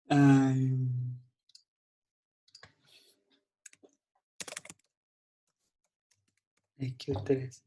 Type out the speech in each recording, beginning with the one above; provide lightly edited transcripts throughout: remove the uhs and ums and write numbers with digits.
Ay, es que ustedes.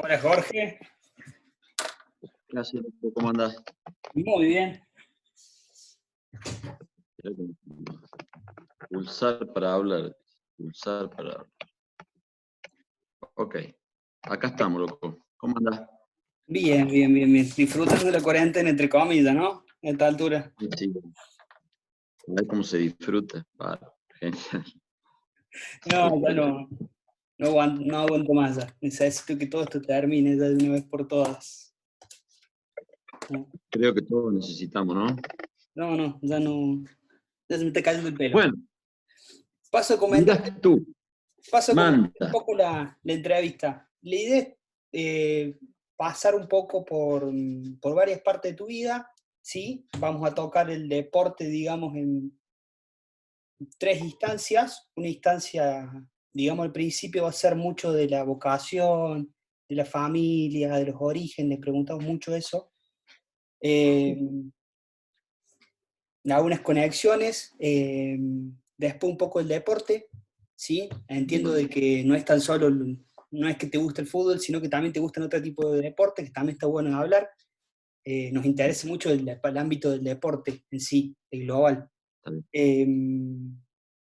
Hola Jorge. Gracias, ¿cómo andás? Muy bien. Pulsar para hablar. Pulsar para hablar. Ok. Acá estamos, loco. ¿Cómo andás? Bien. Disfrutando de la cuarentena, entre comillas, ¿no? A esta altura. Sí. A ver cómo se disfruta. Genial. No, ya no aguanto más ya. Necesito que todo esto termine ya de una vez por todas. Creo que todos necesitamos, ¿no? No, ya se me está cayendo el pelo. Bueno, Paso a comentarte tú. un poco la entrevista. La idea es pasar un poco por varias partes de tu vida, ¿sí? Vamos a tocar el deporte, digamos, en 3 instancias. Una instancia, digamos, al principio va a ser mucho de la vocación, de la familia, de los orígenes, preguntamos mucho eso. Algunas conexiones, después un poco el deporte, ¿sí? Entiendo de que no es tan solo, no es que te guste el fútbol, sino que también te gustan otro tipo de deportes, que también está bueno de hablar. Nos interesa mucho el ámbito del deporte en sí, el global.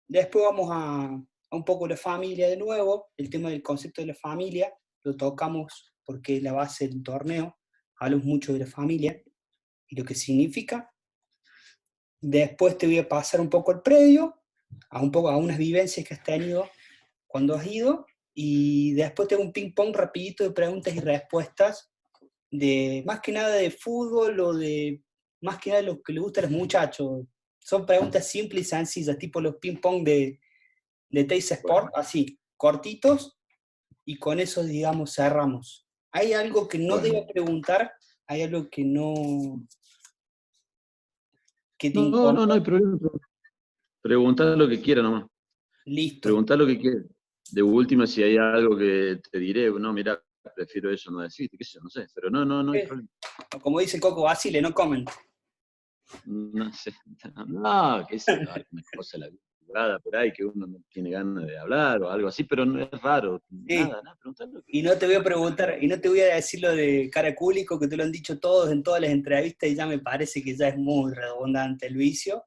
Después vamos a un poco la familia de nuevo, el tema del concepto de la familia, lo tocamos porque es la base del torneo, hablamos mucho de la familia y lo que significa. Después te voy a pasar un poco el predio, a unas vivencias que has tenido cuando has ido, y después tengo un ping-pong rapidito de preguntas y respuestas, de más que nada de fútbol o de más que nada lo que le gusta a los muchachos. Son preguntas simples y sencillas, tipo los ping-pong de Teis Sport, así, cortitos, y con eso, digamos, cerramos. ¿Hay algo que no debo preguntar? ¿Hay algo que no... que te No importa? hay problema. Preguntad lo que quiera nomás. Listo. Preguntad lo que quieras. De última, si hay algo que te diré, no, mira, prefiero eso no decirte, qué sé yo, no sé. Pero no hay problema. Como dice Coco Basile, no comen. No sé. No, qué sé yo, alguna cosa la privada por ahí que uno no tiene ganas de hablar o algo así, pero no es raro. Sí. Nada, preguntar lo que Y no te voy a preguntar, y no te voy a decir lo de caracúlico, que te lo han dicho todos en todas las entrevistas, y ya me parece que ya es muy redundante el vicio.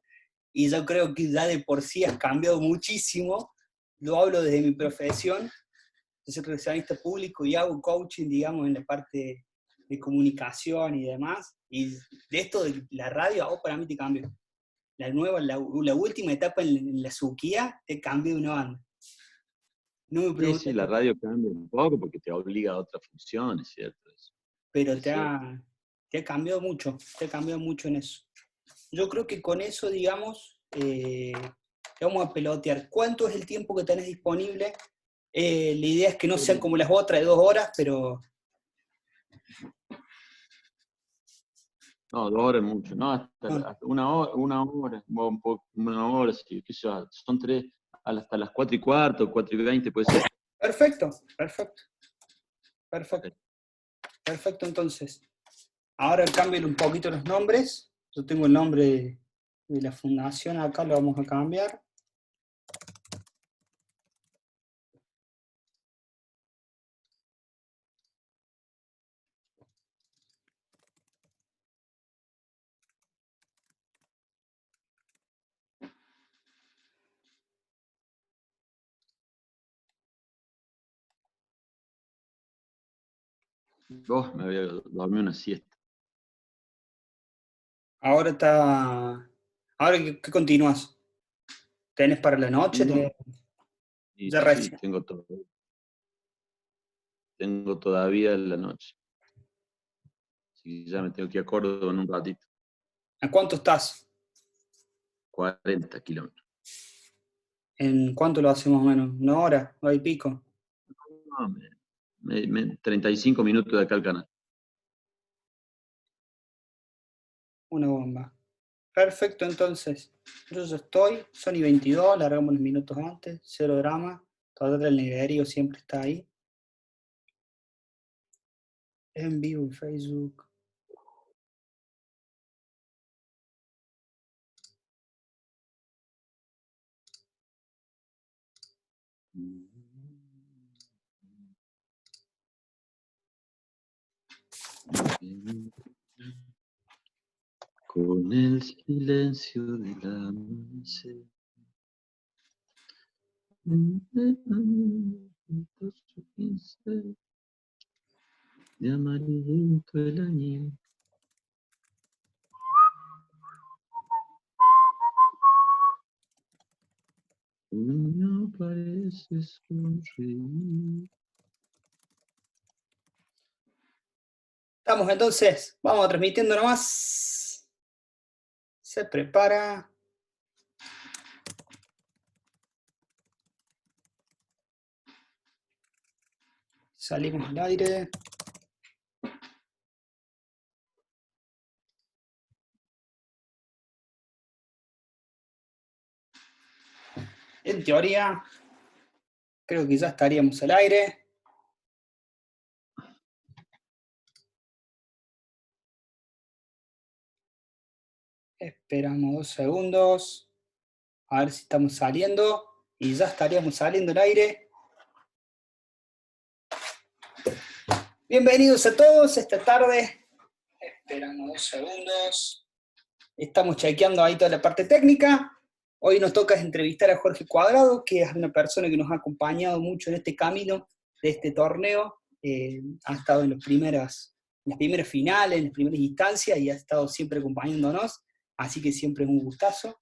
Y yo creo que ya de por sí has cambiado muchísimo. Lo hablo desde mi profesión. Yo soy relacionista público y hago coaching, digamos, en la parte de comunicación y demás. Y de esto de la radio, a vos para mí te cambió. La última etapa en la Suquía, te cambió de una banda. No me preguntes. Sí, la radio cambia un poco porque te obliga a otras funciones, ¿cierto? Pero Es te cierto. ha cambiado mucho en eso. yo creo que con eso, digamos, vamos a pelotear. ¿Cuánto es el tiempo que tenés disponible? La idea es que no sean como las otras de 2 horas, pero... No, 2 horas es mucho, no, hasta una hora, sí, qué sé yo, son 3, hasta las 4:15, 4:20 puede ser. Perfecto, perfecto, perfecto, perfecto. Entonces, ahora cambien un poquito los nombres. Yo tengo el nombre de la fundación acá, lo vamos a cambiar. Vos me había dormido una siesta. Ahora está... Ahora, ¿qué continúas? ¿Tenés para la noche? Y Ya sí, recién. tengo todavía la noche. Así que ya me tengo que ir a Córdoba en un ratito. ¿A cuánto estás? 40 kilómetros. ¿En cuánto lo hacemos más o menos? ¿1 hora? ¿1 hora y pico? No, 35 minutos de acá al canal. Una bomba. Perfecto, entonces. Yo ya estoy, son y 22, largamos unos minutos antes, cero drama. Todavía el negrerío siempre está ahí. En vivo en Facebook. Con el silencio del amanecer. De amarillento el añil. No parece sonreír. Estamos entonces, vamos transmitiendo nomás. Se prepara. Salimos al aire. En teoría, creo que ya estaríamos al aire. Esperamos 2 segundos. A ver si estamos saliendo. Y ya estaríamos saliendo al aire. Bienvenidos a todos esta tarde. Esperamos 2 segundos. Estamos chequeando ahí toda la parte técnica. Hoy nos toca entrevistar a Jorge Cuadrado, que es una persona que nos ha acompañado mucho en este camino de este torneo. Ha estado en las primeras finales, en las primeras instancias y ha estado siempre acompañándonos. Así que siempre es un gustazo.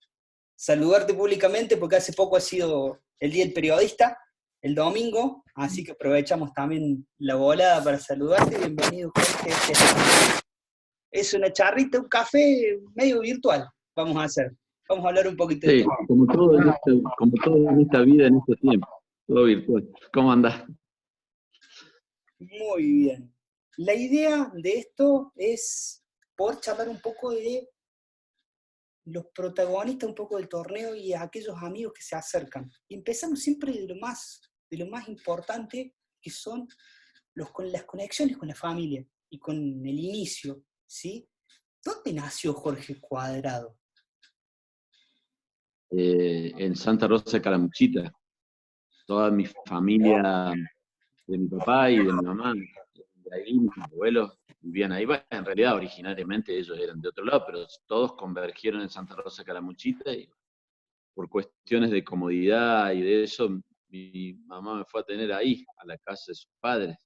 Saludarte públicamente porque hace poco ha sido el Día del Periodista, el domingo, así que aprovechamos también la volada para saludarte. Bienvenido, Jorge. Es una charrita, un café medio virtual, vamos a hacer. Vamos a hablar un poquito de Sí, todo. como todo en esta vida, en estos tiempos. Todo virtual. ¿Cómo andás? Muy bien. La idea de esto es poder charlar un poco de los protagonistas un poco del torneo y a aquellos amigos que se acercan. Y empezamos siempre de lo más importante, que son con las conexiones con la familia y con el inicio, ¿sí? ¿Dónde nació Jorge Cuadrado? En Santa Rosa de Calamuchita. Toda mi familia, de mi papá y de mi mamá, de ahí mis abuelos vivían ahí. Bueno, en realidad originariamente ellos eran de otro lado, pero todos convergieron en Santa Rosa de Calamuchita y por cuestiones de comodidad y de eso, mi mamá me fue a tener ahí, a la casa de sus padres.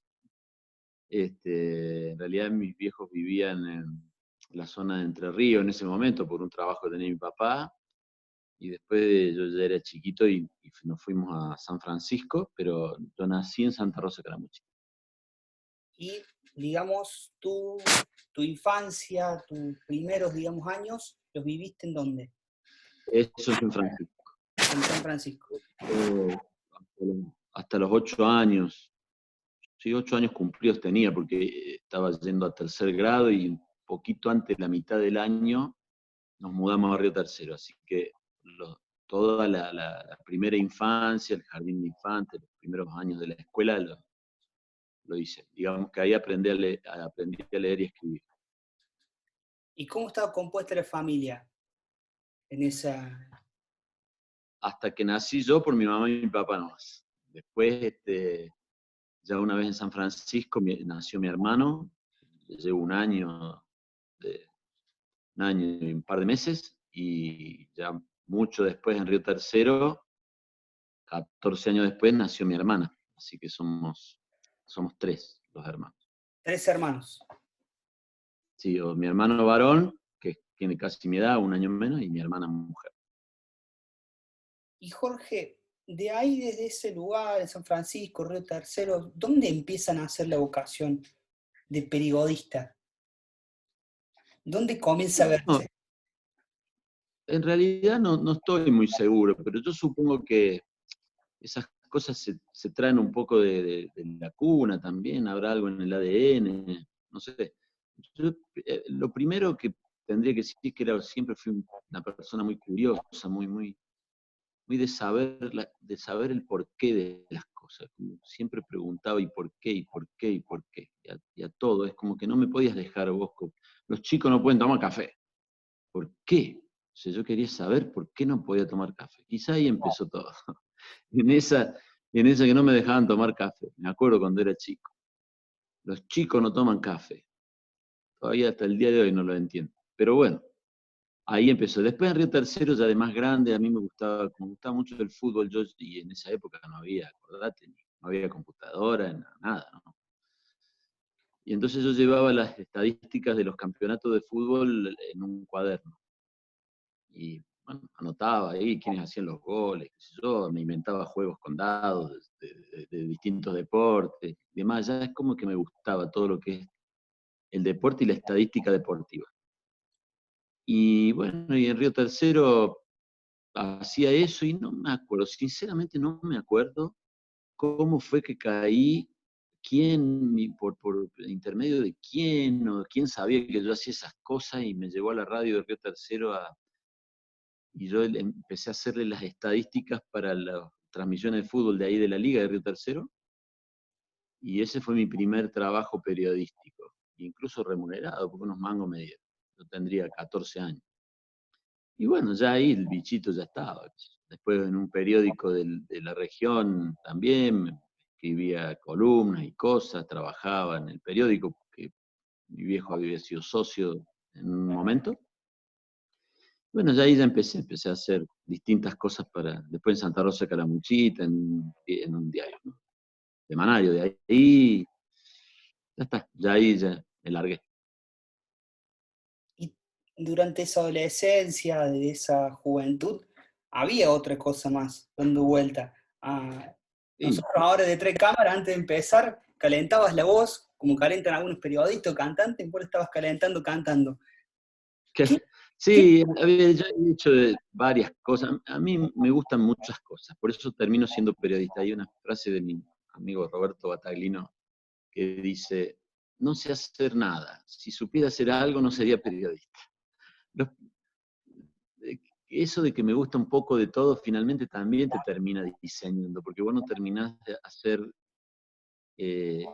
En realidad mis viejos vivían en la zona de Entre Ríos en ese momento por un trabajo que tenía mi papá, y después yo ya era chiquito y nos fuimos a San Francisco, pero yo nací en Santa Rosa de Calamuchita. Y, digamos, tu infancia, tus primeros, digamos, años, ¿Los viviste en dónde? Eso en San Francisco. En San Francisco. Hasta los 8 años. Sí, 8 años cumplidos tenía, porque estaba yendo a tercer grado y un poquito antes de la mitad del año nos mudamos a Río Tercero. Así que toda la primera infancia, el jardín de infantes, los primeros años de la escuela lo hice. Digamos que ahí aprendí a leer y escribir. ¿Y cómo estaba compuesta la familia en esa? Hasta que nací yo por mi mamá y mi papá nomás. Después, ya una vez en San Francisco, nació mi hermano. Llevo un año y un par de meses, y ya mucho después en Río Tercero, 14 años después, nació mi hermana. Así que somos 3 los hermanos. 3 hermanos. Sí, mi hermano varón, que tiene casi mi edad, un año menos, y mi hermana mujer. Y Jorge, de ahí, desde ese lugar, en San Francisco, Río Tercero, ¿dónde empiezan a hacer la vocación de periodista? ¿Dónde comienza a No, verse? en realidad no estoy muy seguro, pero yo supongo que esas cosas se traen un poco de la cuna también, habrá algo en el ADN, no sé. Yo, lo primero que tendría que decir es que siempre fui una persona muy curiosa, muy de saber el porqué de las cosas. Como siempre preguntaba, ¿y por qué? ¿Y por qué? ¿Y por qué? Y a todo, es como que no me podías dejar vos. Los chicos no pueden tomar café. ¿Por qué? O sea, yo quería saber por qué no podía tomar café. Quizá ahí empezó todo. en esa, en esa que no me dejaban tomar café. Me acuerdo cuando era chico. Los chicos no toman café. Todavía hasta el día de hoy no lo entiendo. Pero bueno, ahí empezó. Después en Río Tercero, ya de más grande, a mí me gustaba mucho el fútbol, y en esa época no había, acordate, no había computadora, nada, ¿no? Y entonces yo llevaba las estadísticas de los campeonatos de fútbol en un cuaderno. Y bueno, anotaba ahí quiénes hacían los goles, qué sé yo, me inventaba juegos con dados de distintos deportes y demás. Ya es como que me gustaba todo lo que es el deporte y la estadística deportiva. Y bueno, y en Río Tercero hacía eso y no me acuerdo, sinceramente no me acuerdo cómo fue que caí, quién, por intermedio de quién, o quién sabía que yo hacía esas cosas y me llevó a la radio de Río Tercero y yo empecé a hacerle las estadísticas para las transmisiones de fútbol de ahí de la Liga de Río Tercero, y ese fue mi primer trabajo periodístico, incluso remunerado, porque unos mangos me dieron. Yo tendría 14 años. Y bueno, ya ahí el bichito ya estaba. Después en un periódico de la región también escribía columnas y cosas, trabajaba en el periódico, porque mi viejo había sido socio en un momento. Bueno, ya ahí ya empecé a hacer distintas cosas después en Santa Rosa de Calamuchita, en un diario, ¿no? Semanario, de ahí, ya está, ya ahí ya me largué. Y durante esa adolescencia, de esa juventud, había otra cosa más dando vuelta. Sí. Nosotros ahora de tres cámaras, antes de empezar, calentabas la voz, como calentan algunos periodistas o cantantes, vos estabas calentando cantando. ¿Qué, qué? Sí, yo he hecho varias cosas. A mí me gustan muchas cosas, por eso termino siendo periodista. Hay una frase de mi amigo Roberto Bataglino que dice: no sé hacer nada. Si supiera hacer algo, no sería periodista. Los- Eso de que me gusta un poco de todo, finalmente también te termina diseñando, porque vos no terminás de hacer eh,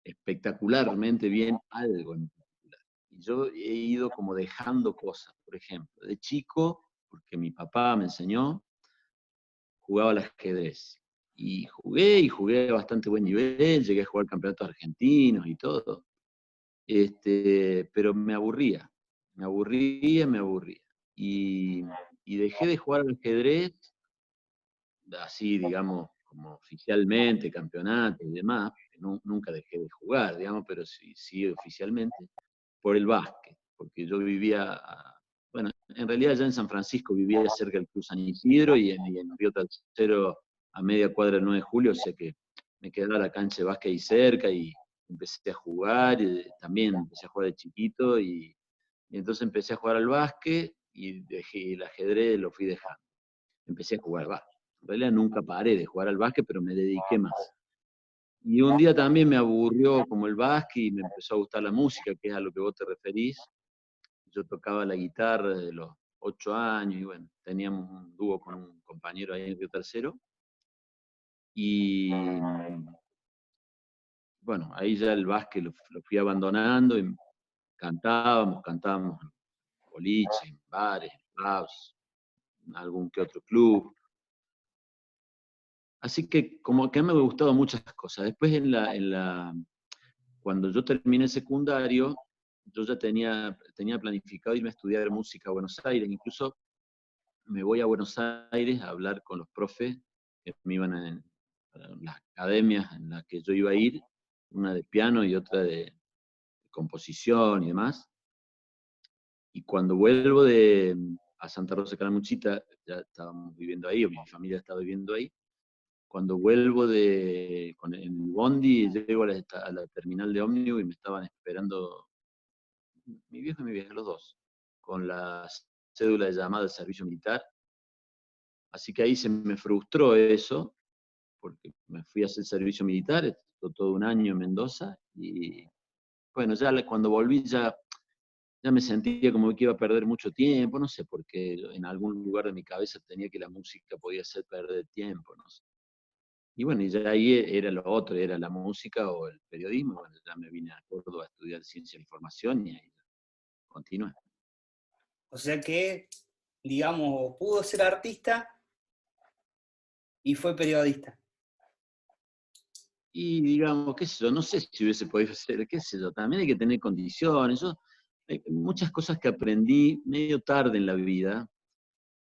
espectacularmente bien algo en particular. Y yo he ido como dejando cosas, por ejemplo, de chico, porque mi papá me enseñó, jugaba al ajedrez. Y jugué a bastante buen nivel, llegué a jugar campeonatos argentinos y todo. Pero me aburría. Y, y dejé de jugar al ajedrez, así, digamos, como oficialmente, campeonato y demás, nunca dejé de jugar, digamos, pero sí oficialmente, por el básquet, porque yo vivía, bueno, en realidad ya en San Francisco vivía cerca del Cruz San Isidro y en Río Tercero a media cuadra del 9 de julio, o sea que me quedaba la cancha de básquet ahí cerca y empecé a jugar, y también empecé a jugar de chiquito Y entonces empecé a jugar al básquet y dejé el ajedrez, lo fui dejando. Empecé a jugar al básquet. En realidad nunca paré de jugar al básquet, pero me dediqué más. Y un día también me aburrió como el básquet y me empezó a gustar la música, que es a lo que vos te referís. Yo tocaba la guitarra desde los 8 años y bueno, teníamos un dúo con un compañero ahí en Río Tercero. Y bueno, ahí ya el básquet lo fui abandonando y cantábamos en boliches, en bares, en pubs, en algún que otro club. Así que como que me han gustado muchas cosas. Después cuando yo terminé el secundario, yo ya tenía planificado irme a estudiar música a Buenos Aires. Incluso me voy a Buenos Aires a hablar con los profes que me iban a las academias en las que yo iba a ir, una de piano y otra de composición y demás. Y cuando vuelvo a Santa Rosa de Calamuchita, ya estábamos viviendo ahí, o mi familia estaba viviendo ahí. Cuando vuelvo en el bondi, llego a la terminal de ómnibus y me estaban esperando mi viejo y mi vieja, los dos, con la cédula de llamada del servicio militar. Así que ahí se me frustró eso, porque me fui a hacer servicio militar, estuve todo un año en Mendoza, y bueno, ya cuando volví ya me sentía como que iba a perder mucho tiempo, no sé, porque en algún lugar de mi cabeza tenía que la música podía hacer perder tiempo, no sé. Y bueno, y ya ahí era lo otro, era la música o el periodismo, bueno, ya me vine a Córdoba a estudiar ciencia de la información y ahí continué. O sea que, digamos, pudo ser artista y fue periodista. Y digamos, qué sé yo, no sé si hubiese podido hacer, qué sé yo, también hay que tener condiciones. Hay muchas cosas que aprendí medio tarde en la vida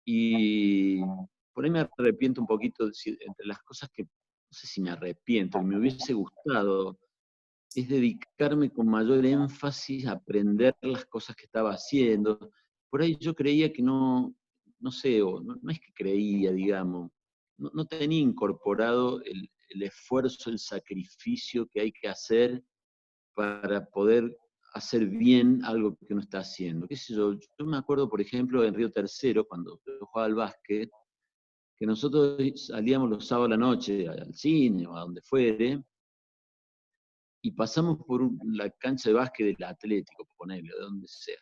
y por ahí me arrepiento un poquito, entre las cosas que, no sé si me arrepiento, que me hubiese gustado, es dedicarme con mayor énfasis a aprender las cosas que estaba haciendo. Por ahí yo creía que no sé, no es que creía, digamos, no tenía incorporado el esfuerzo, el sacrificio que hay que hacer para poder hacer bien algo que uno está haciendo. ¿Qué sé yo? Yo me acuerdo, por ejemplo, en Río Tercero, cuando yo jugaba al básquet, que nosotros salíamos los sábados a la noche al cine o a donde fuere, y pasamos por la cancha de básquet del Atlético, ponele, de donde sea.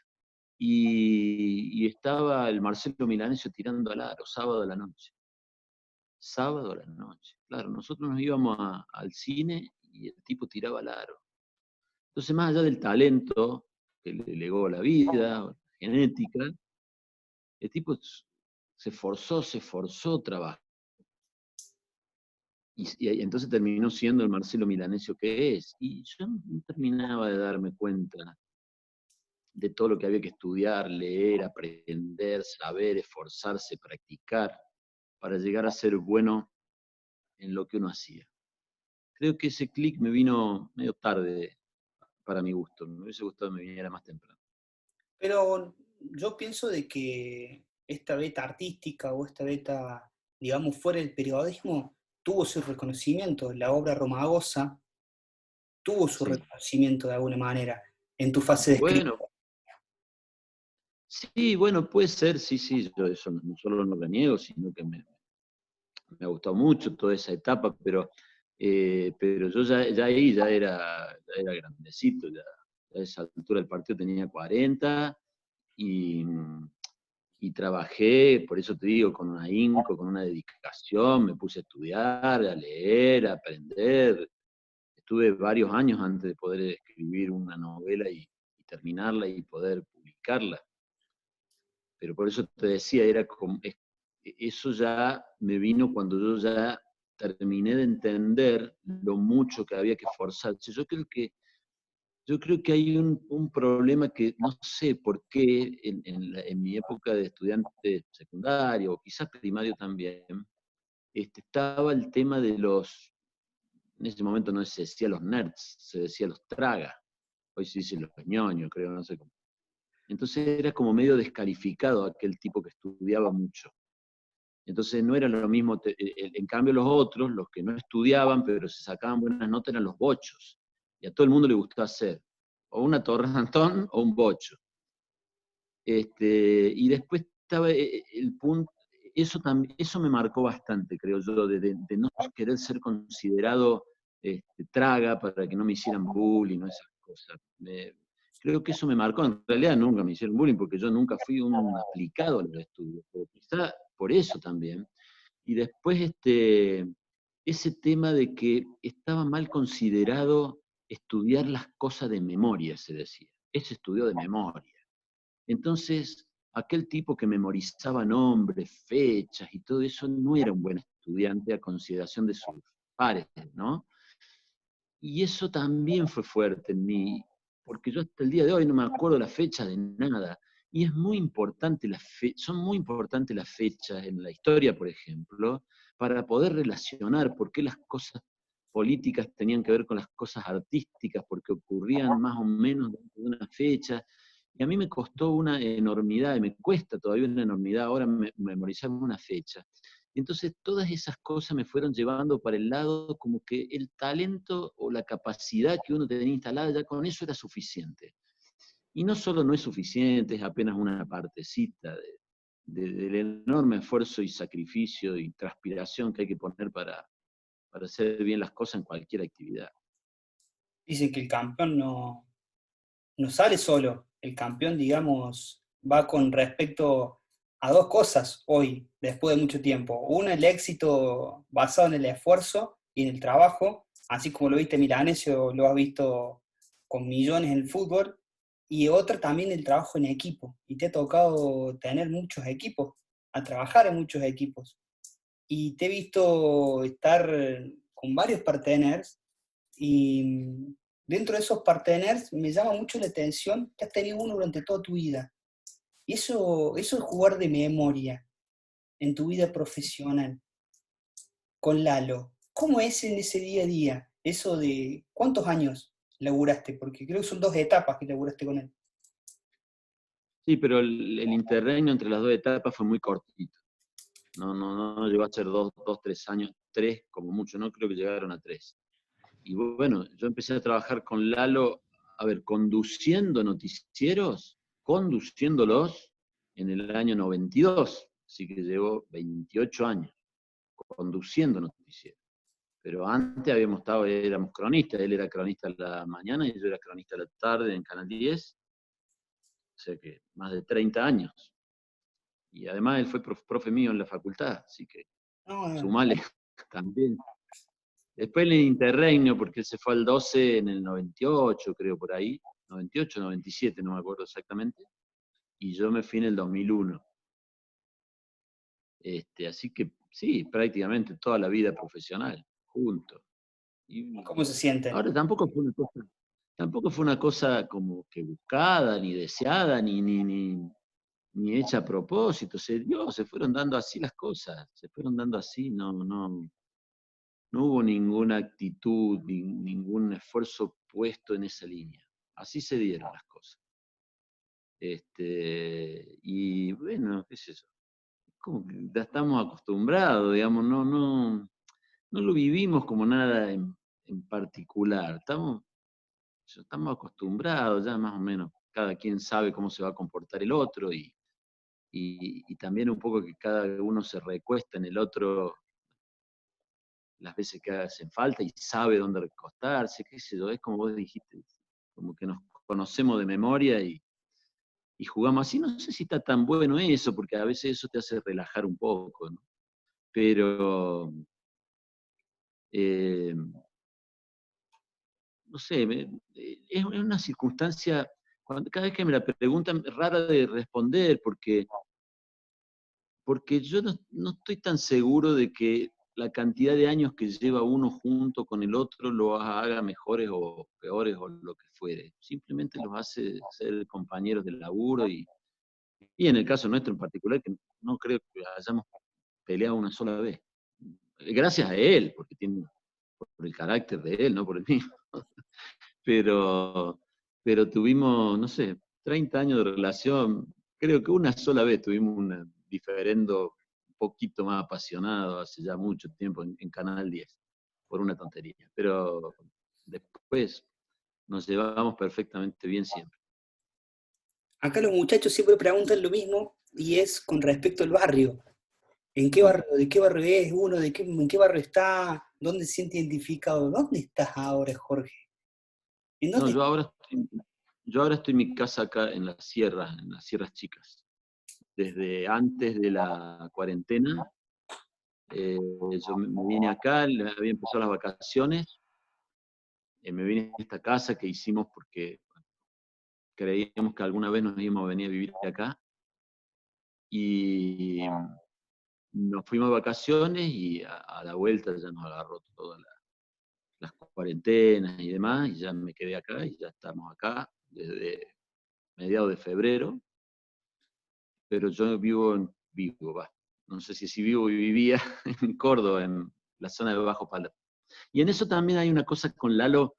Y estaba el Marcelo Milanesio tirando al aro, sábado a la noche. Sábado a la noche. Claro, nosotros nos íbamos al cine y el tipo tiraba al aro. Entonces, más allá del talento que le legó la vida, la genética, el tipo se esforzó, trabajó. Y entonces terminó siendo el Marcelo Milanesio que es. Y yo no terminaba de darme cuenta de todo lo que había que estudiar, leer, aprender, saber, esforzarse, practicar, para llegar a ser bueno en lo que uno hacía. Creo que ese clic me vino medio tarde para mi gusto, me hubiese gustado que me viniera más temprano. Pero yo pienso de que esta beta artística o esta beta, digamos, fuera del periodismo, tuvo su reconocimiento. La obra Romagosa tuvo su Sí. reconocimiento de alguna manera en tu fase de escritura. Bueno, sí, bueno, puede ser, sí, yo eso no solo no lo niego, sino que me ha gustado mucho toda esa etapa, pero yo ya ahí ya era grandecito, ya a esa altura del partido tenía 40 y, y trabajé, por eso te digo, con un ahínco, con una dedicación, me puse a estudiar, a leer, a aprender. Estuve varios años antes de poder escribir una novela y terminarla y poder publicarla. Pero por eso te decía, eso ya me vino cuando yo ya terminé de entender lo mucho que había que esforzarse. Yo creo que hay un problema que no sé por qué en mi época de estudiante secundario, o quizás primario también, estaba el tema de en ese momento no se decía los nerds, se decía los traga. Hoy se dice los ñoños, creo, no sé cómo. Entonces era como medio descalificado aquel tipo que estudiaba mucho. Entonces no era lo mismo, en cambio los otros, los que no estudiaban pero se sacaban buenas notas, eran los bochos. Y a todo el mundo le gustaba hacer o una torre Antón o un bocho. Y después estaba el punto, eso me marcó bastante, creo yo, de no querer ser considerado traga para que no me hicieran bullying o esas cosas. Creo que eso me marcó. En realidad nunca me hicieron bullying porque yo nunca fui un aplicado a los estudios, pero quizá por eso también. Y después ese tema de que estaba mal considerado estudiar las cosas de memoria, se decía. Ese estudió de memoria. Entonces, aquel tipo que memorizaba nombres, fechas y todo eso no era un buen estudiante a consideración de sus pares, ¿no? Y eso también fue fuerte en mí, porque yo hasta el día de hoy no me acuerdo la fecha de nada. Y es muy importante son muy importantes las fechas en la historia, por ejemplo, para poder relacionar por qué las cosas políticas tenían que ver con las cosas artísticas, porque ocurrían más o menos dentro de una fecha. Y a mí me costó una enormidad, y me cuesta todavía una enormidad ahora memorizar una fecha. Entonces todas esas cosas me fueron llevando para el lado como que el talento o la capacidad que uno tenía instalada ya con eso era suficiente. Y no solo no es suficiente, es apenas una partecita del enorme esfuerzo y sacrificio y transpiración que hay que poner para hacer bien las cosas en cualquier actividad. Dicen que el campeón no sale solo. El campeón, digamos, va con respecto a dos cosas hoy, después de mucho tiempo. Una, el éxito basado en el esfuerzo y en el trabajo, así como lo viste Milanese o lo has visto con millones en el fútbol. Y otra también el trabajo en equipo. Y te ha tocado tener muchos equipos, a trabajar en muchos equipos. Y te he visto estar con varios parteners y dentro de esos parteners me llama mucho la atención que has tenido uno durante toda tu vida. Y eso es jugar de memoria en tu vida profesional con Lalo. ¿Cómo es en ese día a día? Eso de cuántos años laburaste, porque creo que son 2 etapas que laburaste con él. Sí, pero el interregno entre las dos etapas fue muy cortito. No llegó a ser 3 años, 3 como mucho, no creo que llegaron a 3. Y bueno, yo empecé a trabajar con Lalo, a ver, conduciendo noticieros, conduciéndolos en el año 92, así que llevo 28 años conduciendo noticieros. Pero antes éramos cronistas, él era cronista a la mañana y yo era cronista a la tarde en Canal 10, o sea que más de 30 años. Y además él fue profe mío en la facultad, así que No, sumale también. Después en el interregno, porque él se fue al 12 en el 98, creo, por ahí. 98, 97, no me acuerdo exactamente. Y yo me fui en el 2001. Así que sí, prácticamente toda la vida profesional, juntos. Y ¿cómo se sienten? ahora tampoco fue una cosa como que buscada, ni deseada, ni hecha a propósito. Se dio, se fueron dando así las cosas, se fueron dando así, no hubo ninguna actitud, ningún esfuerzo puesto en esa línea. Así se dieron las cosas. Y bueno, qué es eso. Como que ya estamos acostumbrados, digamos, no lo vivimos como nada en particular. Estamos acostumbrados ya más o menos. Cada quien sabe cómo se va a comportar el otro y también un poco que cada uno se recuesta en el otro las veces que hacen falta y sabe dónde recostarse, qué sé yo, es como vos dijiste, como que nos conocemos de memoria y jugamos así. No sé si está tan bueno eso, porque a veces eso te hace relajar un poco, ¿no? Pero, eh, no sé, es una circunstancia, cada vez que me la preguntan, rara de responder, porque yo no estoy tan seguro de que la cantidad de años que lleva uno junto con el otro lo haga mejores o peores o lo que fuere. Simplemente los hace ser compañeros del laburo y en el caso nuestro en particular, que no creo que hayamos peleado una sola vez. Gracias a él, porque tiene por el carácter de él, no por el mío. Pero, pero tuvimos, no sé, 30 años de relación. Creo que una sola vez tuvimos un diferendo un poquito más apasionado hace ya mucho tiempo en Canal 10, por una tontería. Pero después nos llevamos perfectamente bien siempre. Acá los muchachos siempre preguntan lo mismo y es con respecto al barrio. ¿En qué Mm. barrio, de qué barrio es uno, en qué barrio está, dónde se siente identificado? ¿Dónde estás ahora, Jorge? ¿En No, dónde? yo ahora estoy en mi casa acá en las sierras chicas. Desde antes de la cuarentena, eh, yo me vine acá, había empezado las vacaciones, me vine a esta casa que hicimos porque creíamos que alguna vez nos íbamos a venir a vivir acá, y nos fuimos de vacaciones y a la vuelta ya nos agarró todas las cuarentenas y demás, y ya me quedé acá y ya estamos acá desde mediados de febrero, pero yo va, no sé si vivo y vivía en Córdoba, en la zona de Bajo Palermo. Y en eso también hay una cosa con Lalo,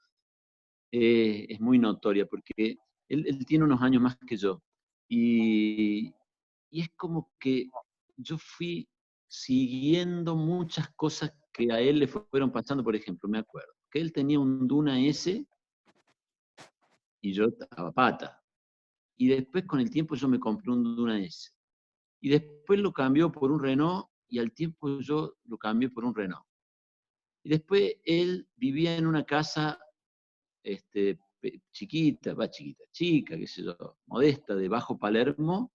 es muy notoria, porque él tiene unos años más que yo, y, y es como que yo fui siguiendo muchas cosas que a él le fueron pasando. Por ejemplo, me acuerdo que él tenía un Duna S y yo estaba pata. Y después con el tiempo yo me compré un Duna S. Y después lo cambió por un Renault y al tiempo yo lo cambié por un Renault. Y después él vivía en una casa chiquita, chica, qué sé yo, modesta, de Bajo Palermo,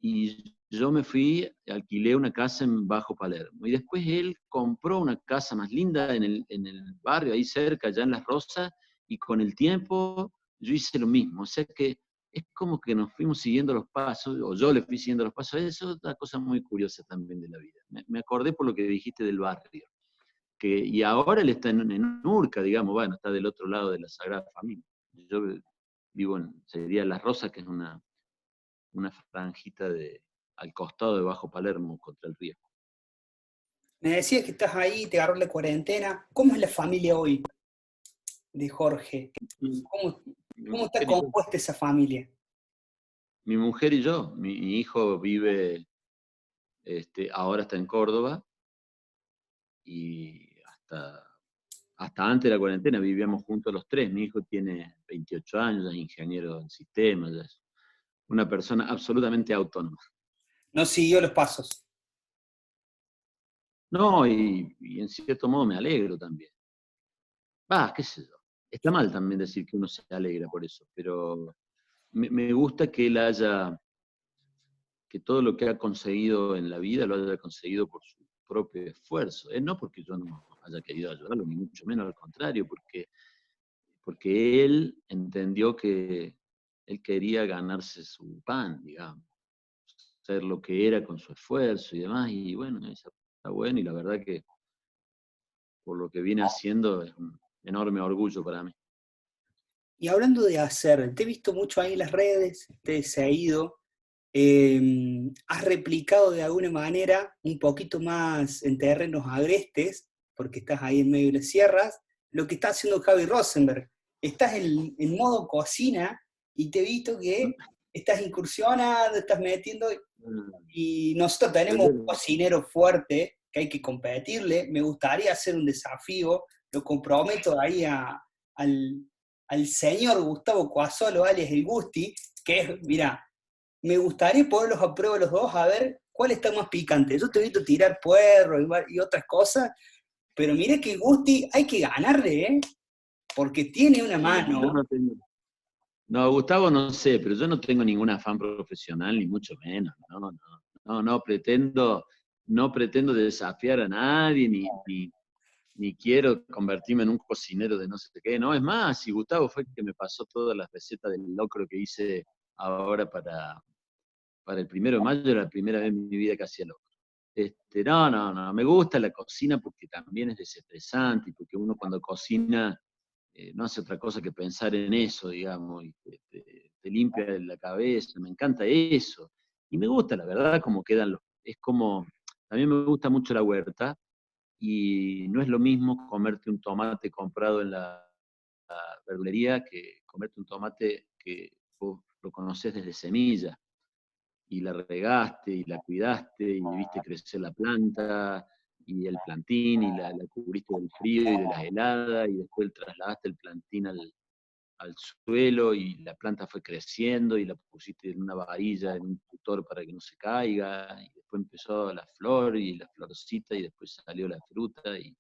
y yo me fui, alquilé una casa en Bajo Palermo. Y después él compró una casa más linda en el barrio, ahí cerca, ya en Las Rosas, y con el tiempo yo hice lo mismo. O sea que es como que nos fuimos siguiendo los pasos, o yo le fui siguiendo los pasos. Eso es otra cosa muy curiosa también de la vida. Me acordé por lo que dijiste del barrio. Y ahora él está en Urca, digamos, bueno, está del otro lado de la Sagrada Familia. Yo vivo sería Las Rosas, que es una franjita al costado de Bajo Palermo, contra el río. Me decías que estás ahí, te agarró la cuarentena. ¿Cómo es la familia hoy de Jorge? Mi, ¿Cómo, mi cómo está mujer y yo, compuesta esa familia? mi hijo vive, ahora está en Córdoba, y hasta antes de la cuarentena vivíamos juntos los tres. Mi hijo tiene 28 años, ya es ingeniero en sistemas, ya es una persona absolutamente autónoma. No siguió los pasos. No, y en cierto modo me alegro también. Qué sé yo. Está mal también decir que uno se alegra por eso, pero me gusta que él que todo lo que ha conseguido en la vida lo haya conseguido por su propio esfuerzo. No porque yo no haya querido ayudarlo, ni mucho menos, al contrario, porque él entendió que él quería ganarse su pan, digamos, ser lo que era con su esfuerzo y demás, y bueno, eso está bueno, y la verdad que por lo que viene haciendo es un enorme orgullo para mí. Y hablando de hacer, te he visto mucho ahí en las redes, te he seguido. Has replicado de alguna manera un poquito más en terrenos agrestes, porque estás ahí en medio de las sierras, lo que está haciendo Javi Rosenberg. Estás en modo cocina y te he visto que estás incursionando, estás metiendo, y nosotros tenemos un cocinero fuerte que hay que competirle. Me gustaría hacer un desafío, lo comprometo ahí al, al señor Gustavo Coasolo, alias el Gusti, que es, mira, me gustaría ponerlos a prueba los dos a ver cuál está más picante. Yo te he visto tirar puerro y otras cosas, pero mire que Gusti hay que ganarle, ¿eh? Porque tiene una Yo mano. no tengo. No, Gustavo no sé, pero yo no tengo ningún afán profesional, ni mucho menos. No, no, no, no pretendo desafiar a nadie, ni quiero convertirme en un cocinero de no sé qué. No, es más, si Gustavo fue el que me pasó todas las recetas del locro que hice ahora para el 1 de mayo, era la primera vez en mi vida que hacía locro. No, no, no, me gusta la cocina porque también es desestresante, y porque uno cuando cocina no hace otra cosa que pensar en eso, digamos, y te limpia la cabeza. Me encanta eso. Y me gusta, la verdad, cómo quedan es como, también me gusta mucho la huerta, y no es lo mismo comerte un tomate comprado en la verdulería que comerte un tomate que vos lo conocés desde semilla, y la regaste y la cuidaste y viste crecer la planta y el plantín, y la cubriste del frío y de las heladas, y después trasladaste el plantín al suelo y la planta fue creciendo y la pusiste en una varilla, en un tutor para que no se caiga, y después empezó la flor y la florcita y después salió la fruta y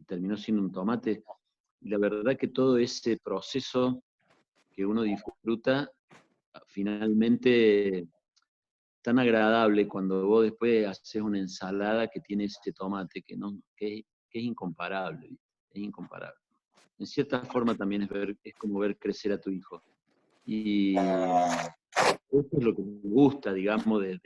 terminó siendo un tomate. Y la verdad que todo ese proceso que uno disfruta, finalmente tan agradable cuando vos después haces una ensalada que tiene ese tomate, que es incomparable, ¿viste? Es incomparable. En cierta forma también es como ver crecer a tu hijo. Y eso es lo que me gusta, digamos, de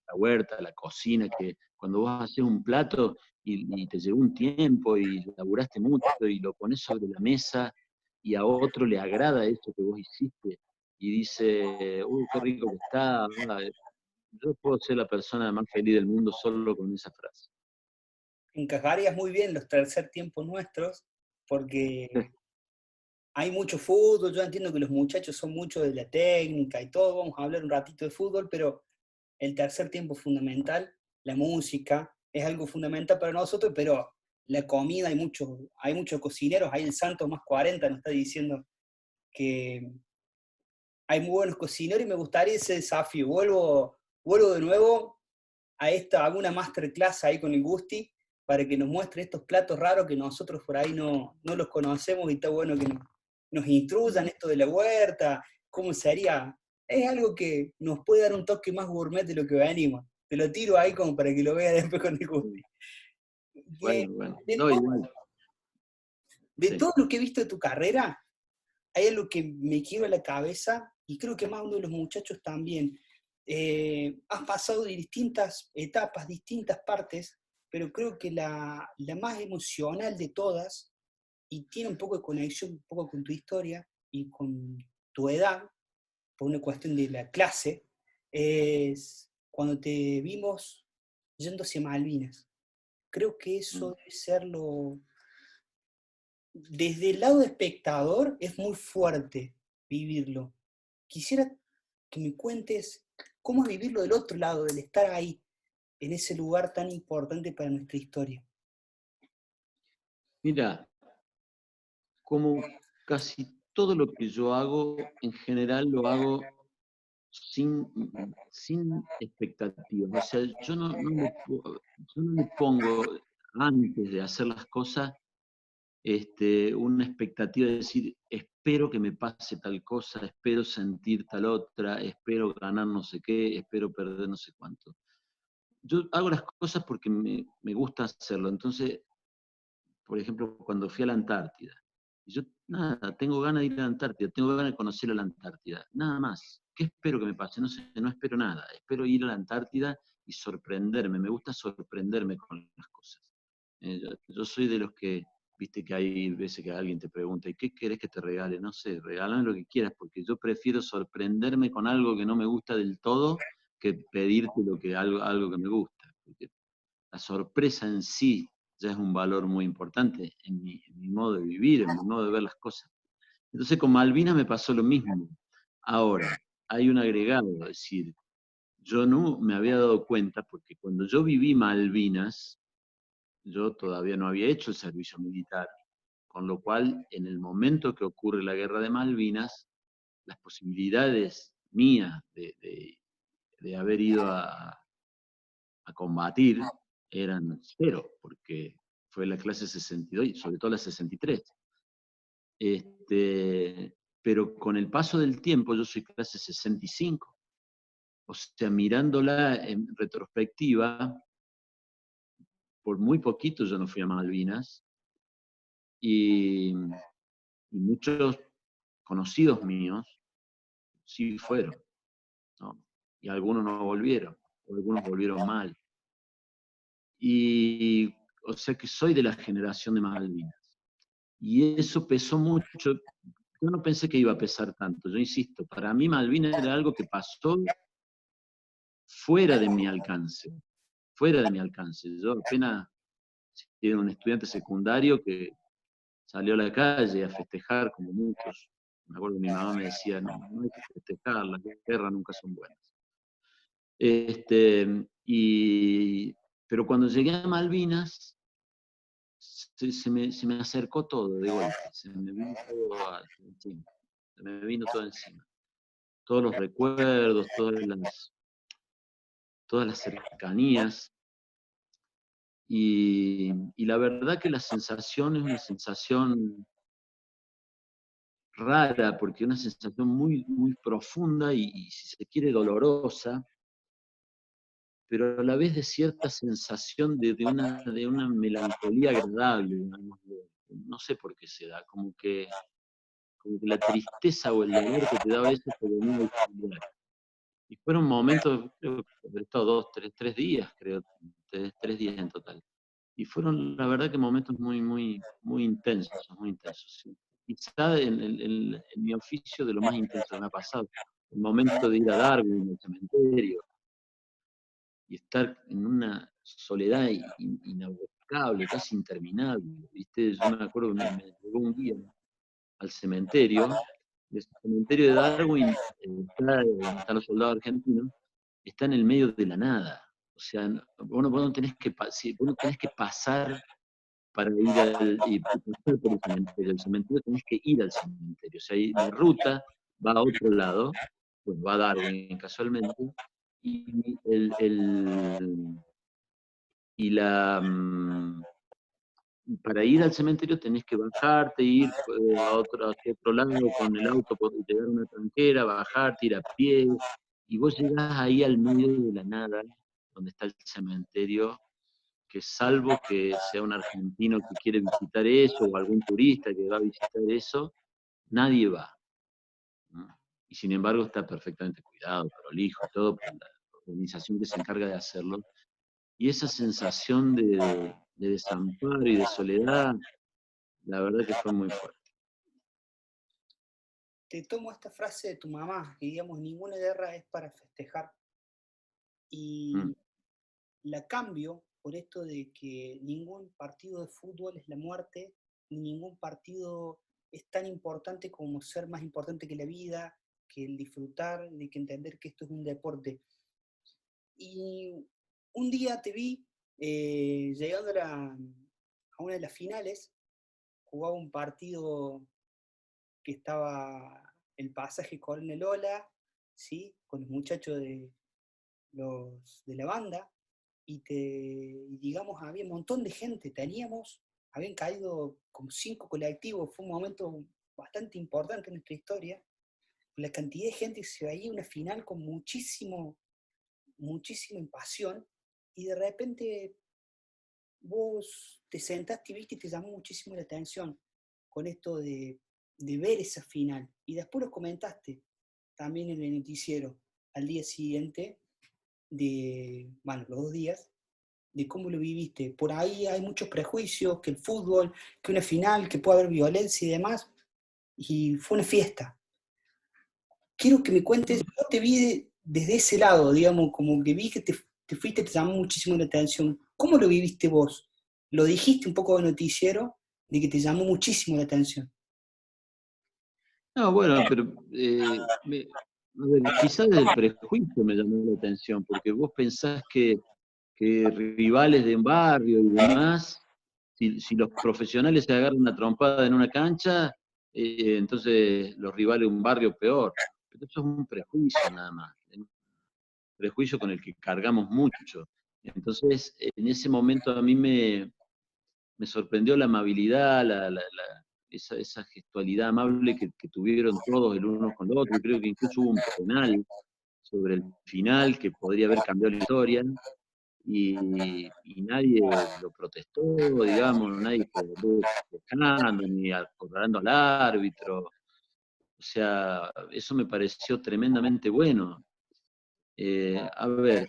la huerta, la cocina, que cuando vos haces un plato y te llevó un tiempo y laburaste mucho y lo pones sobre la mesa y a otro le agrada eso que vos hiciste y dice, uy, qué rico que está, yo puedo ser la persona más feliz del mundo solo con esa frase. Encajarías muy bien los tercer tiempos nuestros, porque hay mucho fútbol, yo entiendo que los muchachos son mucho de la técnica y todo, vamos a hablar un ratito de fútbol, pero el tercer tiempo es fundamental, la música es algo fundamental para nosotros, pero la comida, hay muchos cocineros, hay el Santos más 40 nos está diciendo que hay muy buenos cocineros y me gustaría ese desafío. Vuelvo de nuevo a alguna masterclass ahí con el Gusti para que nos muestre estos platos raros que nosotros por ahí no los conocemos y está bueno que nos instruyan esto de la huerta, cómo se haría. Es algo que nos puede dar un toque más gourmet de lo que venimos. Te lo tiro ahí como para que lo veas después con el Gusti. De, Bueno, de no, todo, igual, de sí. todo lo que he visto de tu carrera, hay algo que me quiebra la cabeza y creo que más uno de los muchachos también. Has pasado de distintas etapas, distintas partes, pero creo que la más emocional de todas, y tiene un poco de conexión un poco con tu historia y con tu edad, por una cuestión de la clase, es cuando te vimos yendo hacia Malvinas. Creo que eso debe ser desde el lado de espectador es muy fuerte vivirlo. Quisiera que me cuentes cómo es vivirlo del otro lado, del estar ahí, en ese lugar tan importante para nuestra historia. Mira, como casi todo lo que yo hago, en general lo hago sin expectativas. O sea, yo no me pongo antes de hacer las cosas una expectativa de decir, espero que me pase tal cosa, espero sentir tal otra, espero ganar no sé qué, espero perder no sé cuánto. Yo hago las cosas porque me gusta hacerlo. Entonces, por ejemplo, cuando fui a la Antártida, y yo, nada, tengo ganas de ir a la Antártida, tengo ganas de conocer a la Antártida, nada más. ¿Qué espero que me pase? No sé, no espero nada. Espero ir a la Antártida y sorprenderme. Me gusta sorprenderme con las cosas. Yo soy de los que, viste que hay veces que alguien te pregunta, ¿y qué querés que te regale? No sé, regálame lo que quieras, porque yo prefiero sorprenderme con algo que no me gusta del todo que pedirte algo que me gusta. Porque la sorpresa en sí ya es un valor muy importante en mi modo de vivir, en mi modo de ver las cosas. Entonces con Malvinas me pasó lo mismo. Ahora, hay un agregado, es decir, yo no me había dado cuenta porque cuando yo viví Malvinas, yo todavía no había hecho el servicio militar, con lo cual en el momento que ocurre la guerra de Malvinas, las posibilidades mías de haber ido a combatir eran cero, porque fue la clase 62, y sobre todo la 63. Pero con el paso del tiempo, yo soy clase 65. O sea, mirándola en retrospectiva, por muy poquito yo no fui a Malvinas, y, y muchos conocidos míos sí fueron, ¿no? Y algunos no volvieron, o algunos volvieron mal. Y, o sea que soy de la generación de Malvinas. Y eso pesó mucho. Yo no pensé que iba a pesar tanto. Yo insisto, para mí Malvinas era algo que pasó fuera de mi alcance. Fuera de mi alcance. Yo apenas era un estudiante secundario que salió a la calle a festejar, como muchos. Me acuerdo que mi mamá me decía, no, no hay que festejar, las guerras nunca son buenas. Pero cuando llegué a Malvinas, se me acercó todo de golpe, se me vino todo encima. se me vino todo encima. Todos los recuerdos, todas las cercanías. Y la verdad que la sensación es una sensación rara, porque es una sensación muy, muy profunda y si se quiere dolorosa, pero a la vez de cierta sensación de una melancolía agradable, digamos, no sé por qué se da, como que la tristeza o el dolor que te daba eso te venía a auxiliar. Y fueron momentos, creo que habré estado 3 días, creo, 3 días en total. Y fueron, la verdad, que momentos muy, muy, muy intensos, muy intensos. Sí. Quizá en mi oficio de lo más intenso que me ha pasado. El momento de ir a Darwin, al cementerio, y estar en una soledad inabarcable, casi interminable. ¿Viste? Yo me acuerdo que me llegó un día al cementerio, el cementerio de Darwin, donde están los soldados argentinos, está en el medio de la nada. O sea, vos no tenés que, vos no tenés que pasar para ir pasar por el cementerio tenés que ir al cementerio. O sea, la ruta va a otro lado, pues va a Darwin casualmente, y, y la, para ir al cementerio tenés que bajarte, ir hacia otro lado con el auto, llegar a una tranquera, bajarte, ir a pie, y vos llegás ahí al medio de la nada, donde está el cementerio, que salvo que sea un argentino que quiere visitar eso, o algún turista que va a visitar eso, nadie va, ¿no? Y sin embargo está perfectamente cuidado, prolijo, todo por la organización que se encarga de hacerlo. Y esa sensación de desamparo y de soledad, la verdad que fue muy fuerte. Te tomo esta frase de tu mamá, que digamos, ninguna guerra es para festejar. Mm. Y la cambio por esto de que ningún partido de fútbol es la muerte, ni ningún partido es tan importante como ser más importante que la vida, que el disfrutar, de que entender que esto es un deporte. Y un día te vi llegando a una de las finales, jugaba un partido que estaba el pasaje Colnelola, ¿sí? Con los muchachos de la banda, y digamos, había un montón de gente, habían caído como 5 colectivos, fue un momento bastante importante en nuestra historia, la cantidad de gente que se veía una final con muchísima pasión, y de repente vos te sentaste y viste y te llamó muchísimo la atención con esto de ver esa final, y después lo comentaste también en el noticiero al día siguiente, bueno, los 2 días, de cómo lo viviste. Por ahí hay muchos prejuicios, que el fútbol, que una final, que puede haber violencia y demás, y fue una fiesta. Quiero que me cuentes, yo te vi desde ese lado, digamos, como que vi que te fuiste, te llamó muchísimo la atención. ¿Cómo lo viviste vos? Lo dijiste un poco de noticiero, de que te llamó muchísimo la atención. No, bueno, pero a ver, quizás desde el prejuicio me llamó la atención, porque vos pensás que rivales de un barrio y demás, si los profesionales se agarran una trompada en una cancha, entonces los rivales de un barrio peor. Pero eso es un prejuicio nada más, un prejuicio con el que cargamos mucho. Entonces, en ese momento a mí me sorprendió la amabilidad, esa gestualidad amable que tuvieron todos el uno con el otro. Y creo que incluso hubo un penal sobre el final que podría haber cambiado la historia. Y nadie lo protestó, digamos, nadie estuvo festejando ni acordando al árbitro. O sea, eso me pareció tremendamente bueno. A ver,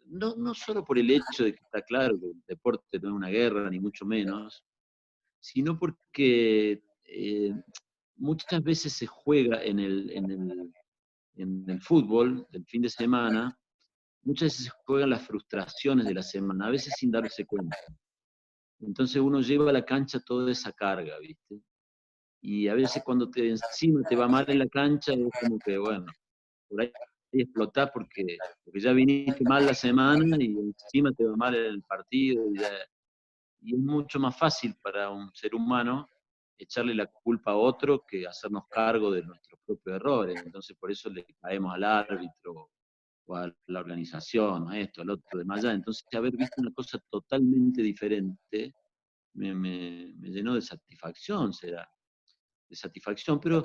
no solo por el hecho de que está claro que el deporte no es una guerra, ni mucho menos, sino porque muchas veces se juega en el fútbol del fin de semana, muchas veces se juegan las frustraciones de la semana, a veces sin darse cuenta. Entonces uno lleva a la cancha toda esa carga, ¿viste? Y a veces cuando encima te va mal en la cancha, es como que, bueno, por ahí explotás porque ya viniste mal la semana y encima te va mal en el partido. Y es mucho más fácil para un ser humano echarle la culpa a otro que hacernos cargo de nuestros propios errores. Entonces por eso le caemos al árbitro o a la organización, a esto, al otro, de más allá. Entonces haber visto una cosa totalmente diferente me llenó de satisfacción, será, de satisfacción, pero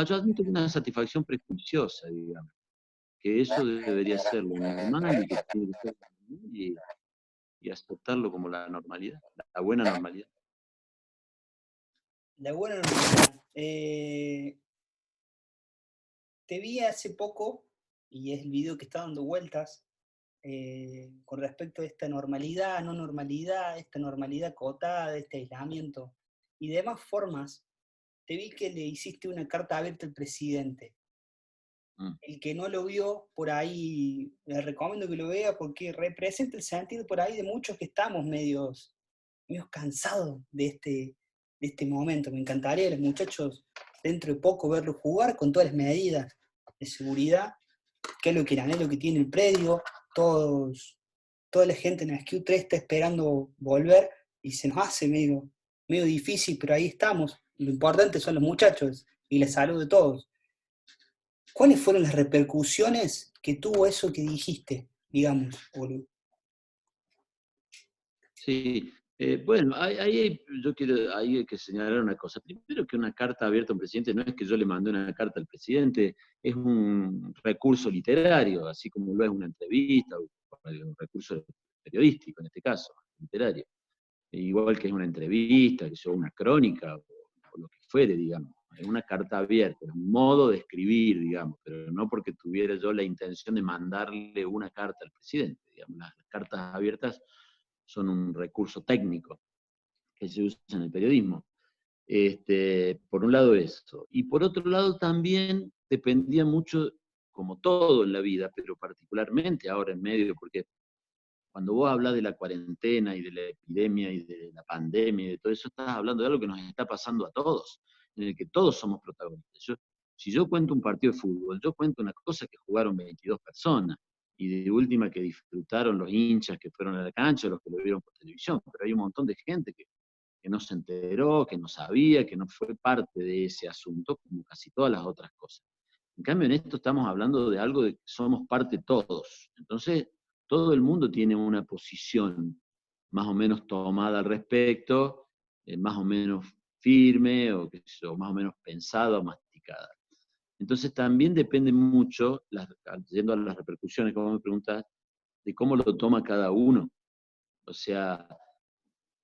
yo admito que una satisfacción prejuiciosa, digamos, que eso debería ser lo normal y que tiene que ser normal y aceptarlo como la normalidad, la buena normalidad. La buena noticia. Te vi hace poco, y es el video que está dando vueltas, con respecto a esta normalidad, no normalidad, esta normalidad acotada, este aislamiento y demás formas. Te vi que le hiciste una carta abierta al presidente. El que no lo vio, por ahí, le recomiendo que lo vea porque representa el sentido por ahí de muchos que estamos medios cansados de este momento. Me encantaría a los muchachos dentro de poco verlos jugar con todas las medidas de seguridad, que es lo que el anhelo que tiene el predio, toda la gente en el SQ3 está esperando volver y se nos hace medio difícil, pero ahí estamos. Lo importante son los muchachos y la salud de todos. ¿Cuáles fueron las repercusiones que tuvo eso que dijiste, digamos, Olu? Sí, bueno, yo quiero ahí hay que señalar una cosa. Primero que una carta abierta a un presidente no es que yo le mandé una carta al presidente, es un recurso literario, así como lo es una entrevista, o un recurso periodístico en este caso, literario. Igual que es una entrevista, que es una crónica, o lo que fuere, digamos. Es una carta abierta, es un modo de escribir, digamos, pero no porque tuviera yo la intención de mandarle una carta al presidente. Digamos. Las cartas abiertas son un recurso técnico que se usa en el periodismo. Por un lado eso. Y por otro lado también dependía mucho, como todo en la vida, pero particularmente ahora en medio, porque cuando vos hablas de la cuarentena y de la epidemia y de la pandemia y de todo eso, estás hablando de algo que nos está pasando a todos, en el que todos somos protagonistas. Si yo cuento un partido de fútbol, yo cuento una cosa que jugaron 22 personas, y de última que disfrutaron los hinchas que fueron a la cancha, los que lo vieron por televisión, pero hay un montón de gente que no se enteró, que no sabía, que no fue parte de ese asunto, como casi todas las otras cosas. En cambio, en esto estamos hablando de algo de que somos parte todos. Entonces, todo el mundo tiene una posición más o menos tomada al respecto, más o menos firme, o más o menos pensada o masticada. Entonces también depende mucho, yendo a las repercusiones, como me preguntas, de cómo lo toma cada uno. O sea,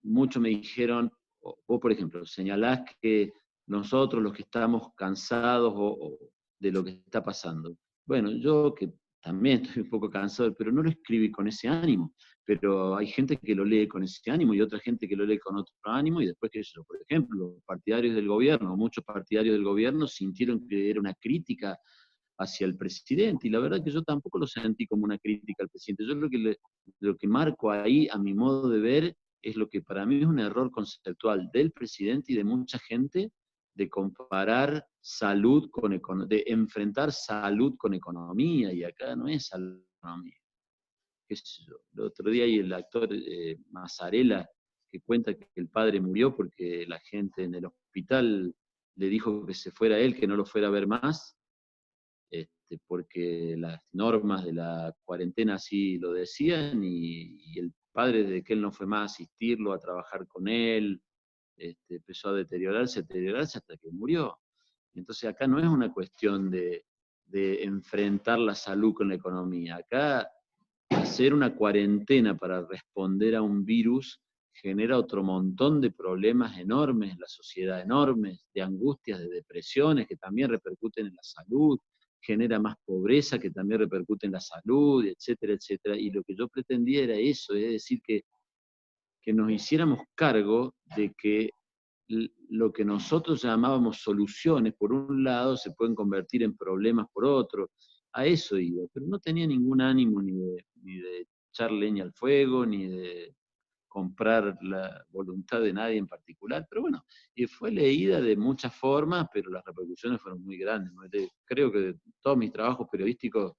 muchos me dijeron, vos por ejemplo, señalás que nosotros los que estamos cansados o de lo que está pasando. Bueno, yo que también estoy un poco cansado, pero no lo escribí con ese ánimo. Pero hay gente que lo lee con ese ánimo y otra gente que lo lee con otro ánimo, y después que yo, por ejemplo, partidarios del gobierno, muchos partidarios del gobierno sintieron que era una crítica hacia el presidente, y la verdad que yo tampoco lo sentí como una crítica al presidente. Yo lo que marco ahí, a mi modo de ver, es lo que para mí es un error conceptual del presidente y de mucha gente, de comparar salud de enfrentar salud con economía, y acá no es salud con economía. ¿Qué sé yo? El otro día hay el actor Mazzarella que cuenta que el padre murió porque la gente en el hospital le dijo que se fuera él, que no lo fuera a ver más, porque las normas de la cuarentena así lo decían, y el padre, de que él no fue más a asistirlo, a trabajar con él, empezó a deteriorarse hasta que murió. Entonces acá no es una cuestión de enfrentar la salud con la economía. Acá hacer una cuarentena para responder a un virus genera otro montón de problemas enormes en la sociedad, enormes, de angustias, de depresiones que también repercuten en la salud, genera más pobreza que también repercute en la salud, etcétera, etcétera. Y lo que yo pretendía era eso, es decir, que nos hiciéramos cargo de que lo que nosotros llamábamos soluciones, por un lado, se pueden convertir en problemas por otro. A eso iba, pero no tenía ningún ánimo ni de echar leña al fuego, ni de comprar la voluntad de nadie en particular, pero bueno, y fue leída de muchas formas, pero las repercusiones fueron muy grandes. Creo que de todos mis trabajos periodísticos,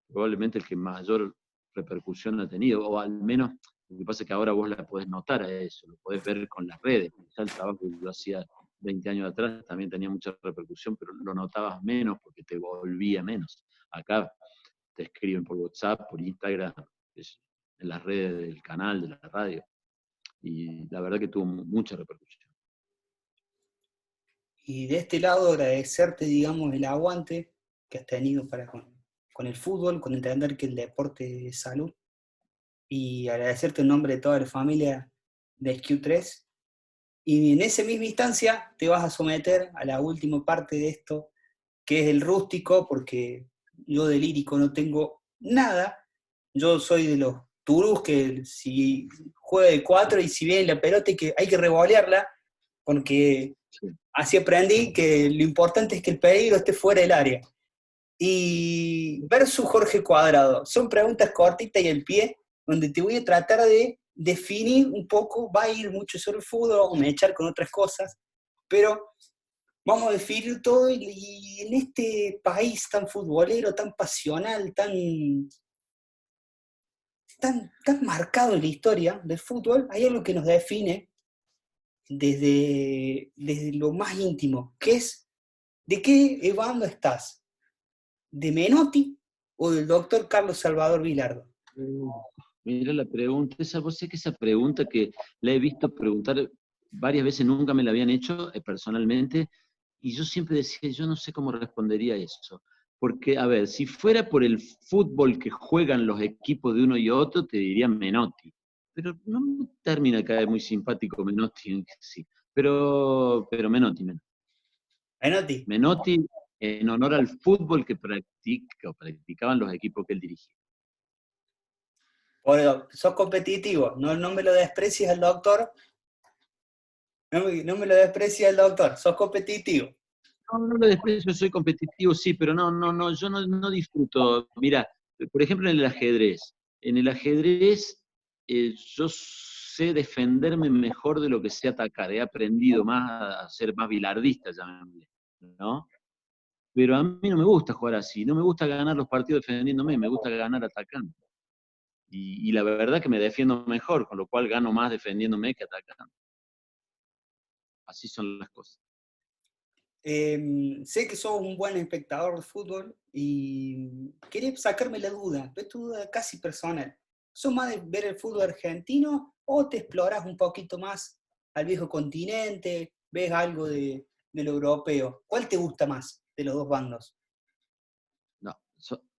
probablemente el que mayor repercusión ha tenido, o al menos lo que pasa es que ahora vos la podés notar a eso, lo podés ver con las redes, quizá el trabajo que yo hacía 20 años atrás también tenía mucha repercusión, pero lo notabas menos porque te volvía menos. Acá te escriben por WhatsApp, por Instagram, en las redes del canal, de la radio, y la verdad que tuvo mucha repercusión. Y de este lado agradecerte, digamos, el aguante que has tenido con el fútbol, con entender que el deporte es salud, y agradecerte en nombre de toda la familia de SQ3. Y en esa misma instancia te vas a someter a la última parte de esto, que es el rústico, porque yo de lírico no tengo nada. Yo soy de los turús que si juega de 4 y si viene la pelota hay que revolearla, porque Sí. así aprendí que lo importante es que el peligro esté fuera del área. Y versus Jorge Cuadrado, son preguntas cortitas y al pie, donde te voy a tratar de definir un poco, va a ir mucho sobre el fútbol, vamos a echar con otras cosas, pero vamos a definir todo y en este país tan futbolero, tan pasional, tan marcado en la historia del fútbol, hay algo que nos define desde lo más íntimo, que es ¿de qué bando estás? ¿De Menotti o del doctor Carlos Salvador Vilardo? Mira la pregunta, vos sé que esa pregunta que la he visto preguntar varias veces, nunca me la habían hecho personalmente, y yo siempre decía, yo no sé cómo respondería eso. Porque, a ver, si fuera por el fútbol que juegan los equipos de uno y otro, te diría Menotti. Pero no me termina de caer muy simpático Menotti en sí. Pero Menotti. Menotti, Menotti en honor al fútbol que practicaban los equipos que él dirigía. sos competitivo, no me lo desprecies al doctor, no me lo desprecies al doctor, sos competitivo. No, no lo desprecio, soy competitivo, sí, pero no, yo no disfruto. Mira, por ejemplo, en el ajedrez. En el ajedrez yo sé defenderme mejor de lo que sé atacar. He aprendido más a ser más bilardista, llamémosle, ¿no? Pero a mí no me gusta jugar así, no me gusta ganar los partidos defendiéndome, me gusta ganar atacando. Y la verdad que me defiendo mejor, con lo cual gano más defendiéndome que atacando. Así son las cosas. Sé que sos un buen espectador de fútbol y quería sacarme la duda, es tu duda casi personal. ¿Sos más de ver el fútbol argentino o te explorás un poquito más al viejo continente, ves algo de lo europeo? ¿Cuál te gusta más de los dos bandos? No,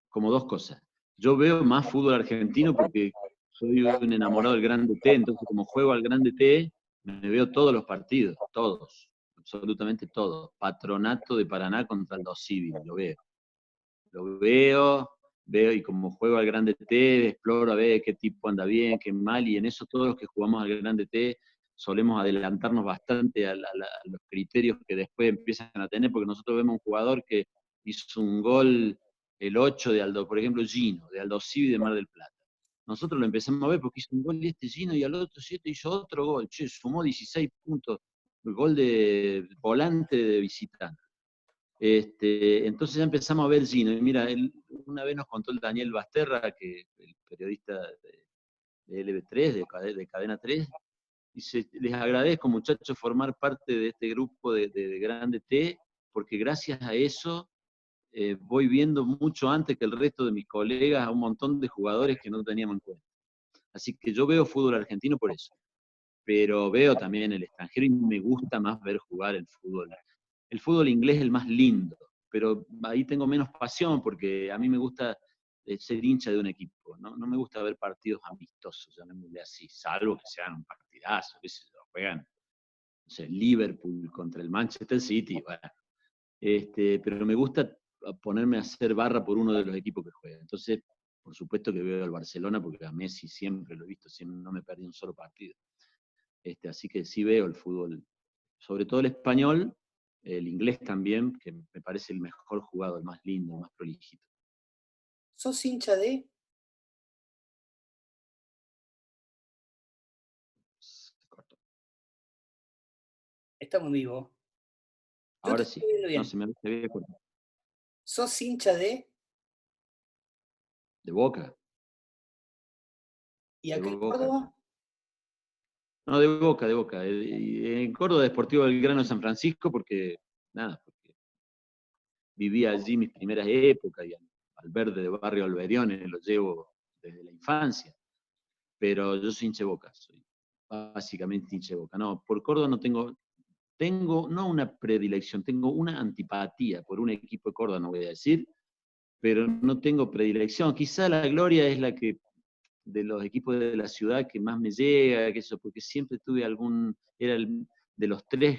como dos cosas. Yo veo más fútbol argentino porque soy un enamorado del Grande T, entonces como juego al Grande T, me veo todos los partidos, todos, absolutamente todos. Patronato de Paraná contra el Dos Civil, lo veo. Lo veo y como juego al Grande T, exploro a ver qué tipo anda bien, qué mal, y en eso todos los que jugamos al Grande T solemos adelantarnos bastante a los criterios que después empiezan a tener, porque nosotros vemos un jugador que hizo un gol el 8 de Aldo, por ejemplo, Gino, de Aldo Civi de Mar del Plata. Nosotros lo empezamos a ver porque hizo un gol y este Gino, y al otro 7 hizo otro gol, che, sumó 16 puntos, el gol de volante de visitante. Entonces ya empezamos a ver Gino, y mira, una vez nos contó el Daniel Basterra, que el periodista de LB3, de Cadena 3, dice, les agradezco muchachos formar parte de este grupo de Grande T, porque gracias a eso voy viendo mucho antes que el resto de mis colegas a un montón de jugadores que no teníamos en cuenta. Así que yo veo fútbol argentino por eso, pero veo también el extranjero y me gusta más ver jugar el fútbol. El fútbol inglés es el más lindo, pero ahí tengo menos pasión porque a mí me gusta ser hincha de un equipo, ¿no? No me gusta ver partidos amistosos, llamémosle así, salvo que sean un partidazo, que se lo juegan, no sé, Liverpool contra el Manchester City, bueno. Pero me gusta ponerme a hacer barra por uno de los equipos que juega. Entonces, por supuesto que veo al Barcelona porque a Messi siempre lo he visto, siempre, no me perdí un solo partido. Así que sí veo el fútbol, sobre todo el español, el inglés también, que me parece el mejor jugado, el más lindo, el más prolijito. ¿Sos hincha de? Se cortó. Estamos vivos. Yo te Ahora estoy sí, viendo no bien. se me había cortado. ¿Sos hincha de? De Boca, ¿Y de acá en Boca. Córdoba? No, de Boca, de Boca. En Córdoba, Deportivo Belgrano de San Francisco, porque, nada, porque vivía allí mis primeras épocas y al verde de Barrio Alberiones lo llevo desde la infancia. Pero yo soy hincha de Boca, soy básicamente hincha de Boca. No, por Córdoba no tengo no una predilección, tengo una antipatía por un equipo de Córdoba, no voy a decir, pero no tengo predilección. Quizá la Gloria es la que, de los equipos de la ciudad, que más me llega, que eso, porque siempre tuve era de los tres,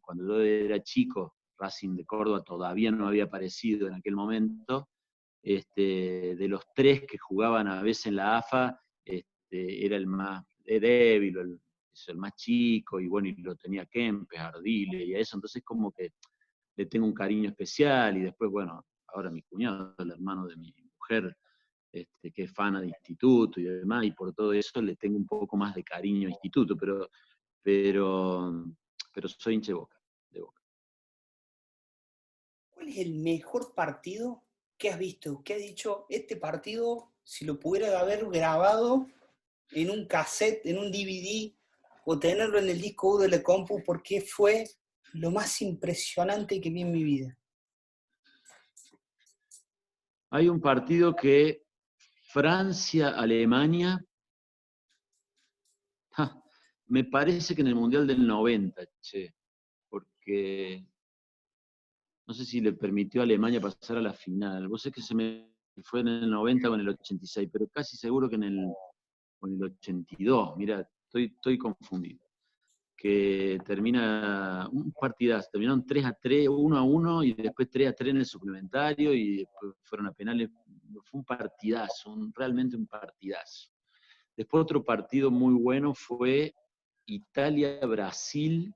cuando yo era chico, Racing de Córdoba todavía no había aparecido en aquel momento, de los tres que jugaban a veces en la AFA, era el más débil, el más chico, y bueno, y lo tenía Kempes, Ardile y a eso, entonces como que le tengo un cariño especial, y después, bueno, ahora mi cuñado, el hermano de mi mujer, que es fana de Instituto y demás, y por todo eso le tengo un poco más de cariño a Instituto, pero, pero soy hincha de Boca, de Boca. ¿Cuál es el mejor partido que has visto? ¿Qué has dicho? Este partido, si lo pudiera haber grabado en un cassette, en un DVD, o tenerlo en el disco duro de la compu, porque fue lo más impresionante que vi en mi vida. Hay un partido que Francia-Alemania, me parece que en el Mundial del 90, che, porque no sé si le permitió a Alemania pasar a la final. Vos sé que se me fue en el 90 o en el 86, pero casi seguro que en el 82. Mira, estoy confundido. Que termina un partidazo, terminaron 3-3, 1-1, y después 3-3 en el suplementario, y después fueron a penales. Fue un partidazo, realmente un partidazo. Después otro partido muy bueno fue Italia-Brasil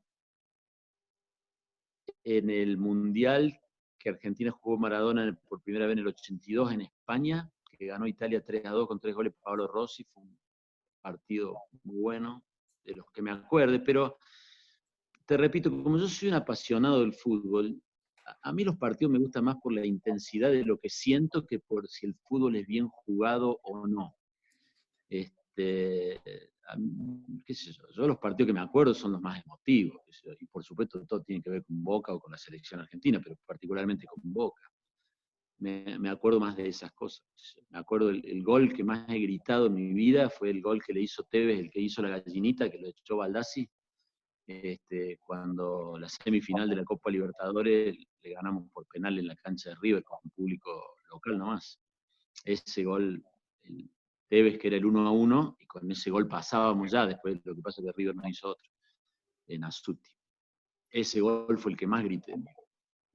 en el Mundial, que Argentina jugó Maradona por primera vez en el 82 en España, que ganó Italia 3-2 con 3 goles de Pablo Rossi. Fue un partido muy bueno, de los que me acuerde, pero te repito, como yo soy un apasionado del fútbol, a mí los partidos me gustan más por la intensidad de lo que siento que por si el fútbol es bien jugado o no. Qué sé yo, los partidos que me acuerdo son los más emotivos, y por supuesto todo tiene que ver con Boca o con la selección argentina, pero particularmente con Boca. Me acuerdo más de esas cosas. Me acuerdo el gol que más he gritado en mi vida fue el gol que le hizo Tevez, el que hizo la gallinita, que lo echó Baldassi, cuando la semifinal de la Copa Libertadores le ganamos por penal en la cancha de River con un público local nomás. Ese gol, el Tevez, que era el 1-1, y con ese gol pasábamos ya, después lo que pasa es que River no hizo otro, en Asuti. Ese gol fue el que más grité.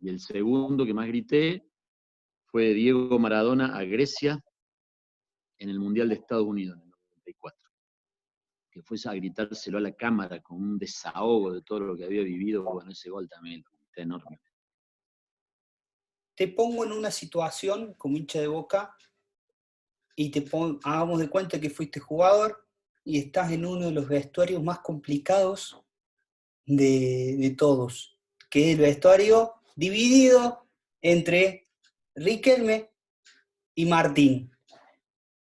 Y el segundo que más grité fue Diego Maradona a Grecia en el Mundial de Estados Unidos en el 94. Que fue a gritárselo a la cámara con un desahogo de todo lo que había vivido. Bueno, ese gol también lo grité enorme. Te pongo en una situación como hincha de Boca y hagamos de cuenta que fuiste jugador y estás en uno de los vestuarios más complicados de todos, que es el vestuario dividido entre Riquelme y Martín.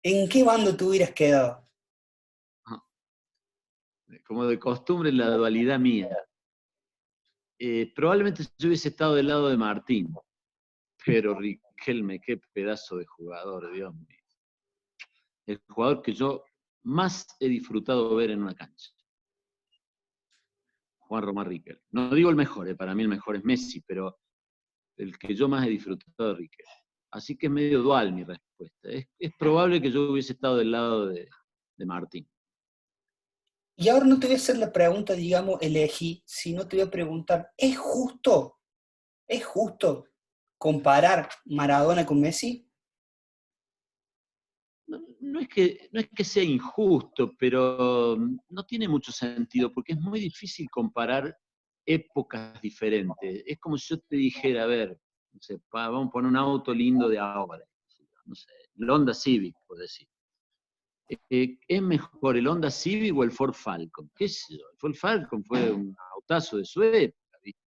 ¿En qué bando te hubieras quedado? Como de costumbre, la dualidad mía. Probablemente yo hubiese estado del lado de Martín, pero Riquelme, qué pedazo de jugador, Dios mío. El jugador que yo más he disfrutado ver en una cancha. Juan Román Riquelme. No digo el mejor, para mí el mejor es Messi, pero el que yo más he disfrutado de Riquelme. Así que es medio dual mi respuesta. Es probable que yo hubiese estado del lado de Martín. Y ahora no te voy a hacer la pregunta, digamos, elegí, sino te voy a preguntar, ¿es justo comparar Maradona con Messi? No es que sea injusto, pero no tiene mucho sentido, porque es muy difícil comparar épocas diferentes. Es como si yo te dijera, a ver, no sé, vamos a poner un auto lindo de ahora, no sé, el Honda Civic, por decir. ¿Es mejor el Honda Civic o el Ford Falcon? ¿Qué sé yo? El Ford Falcon fue un autazo de su época, ¿viste?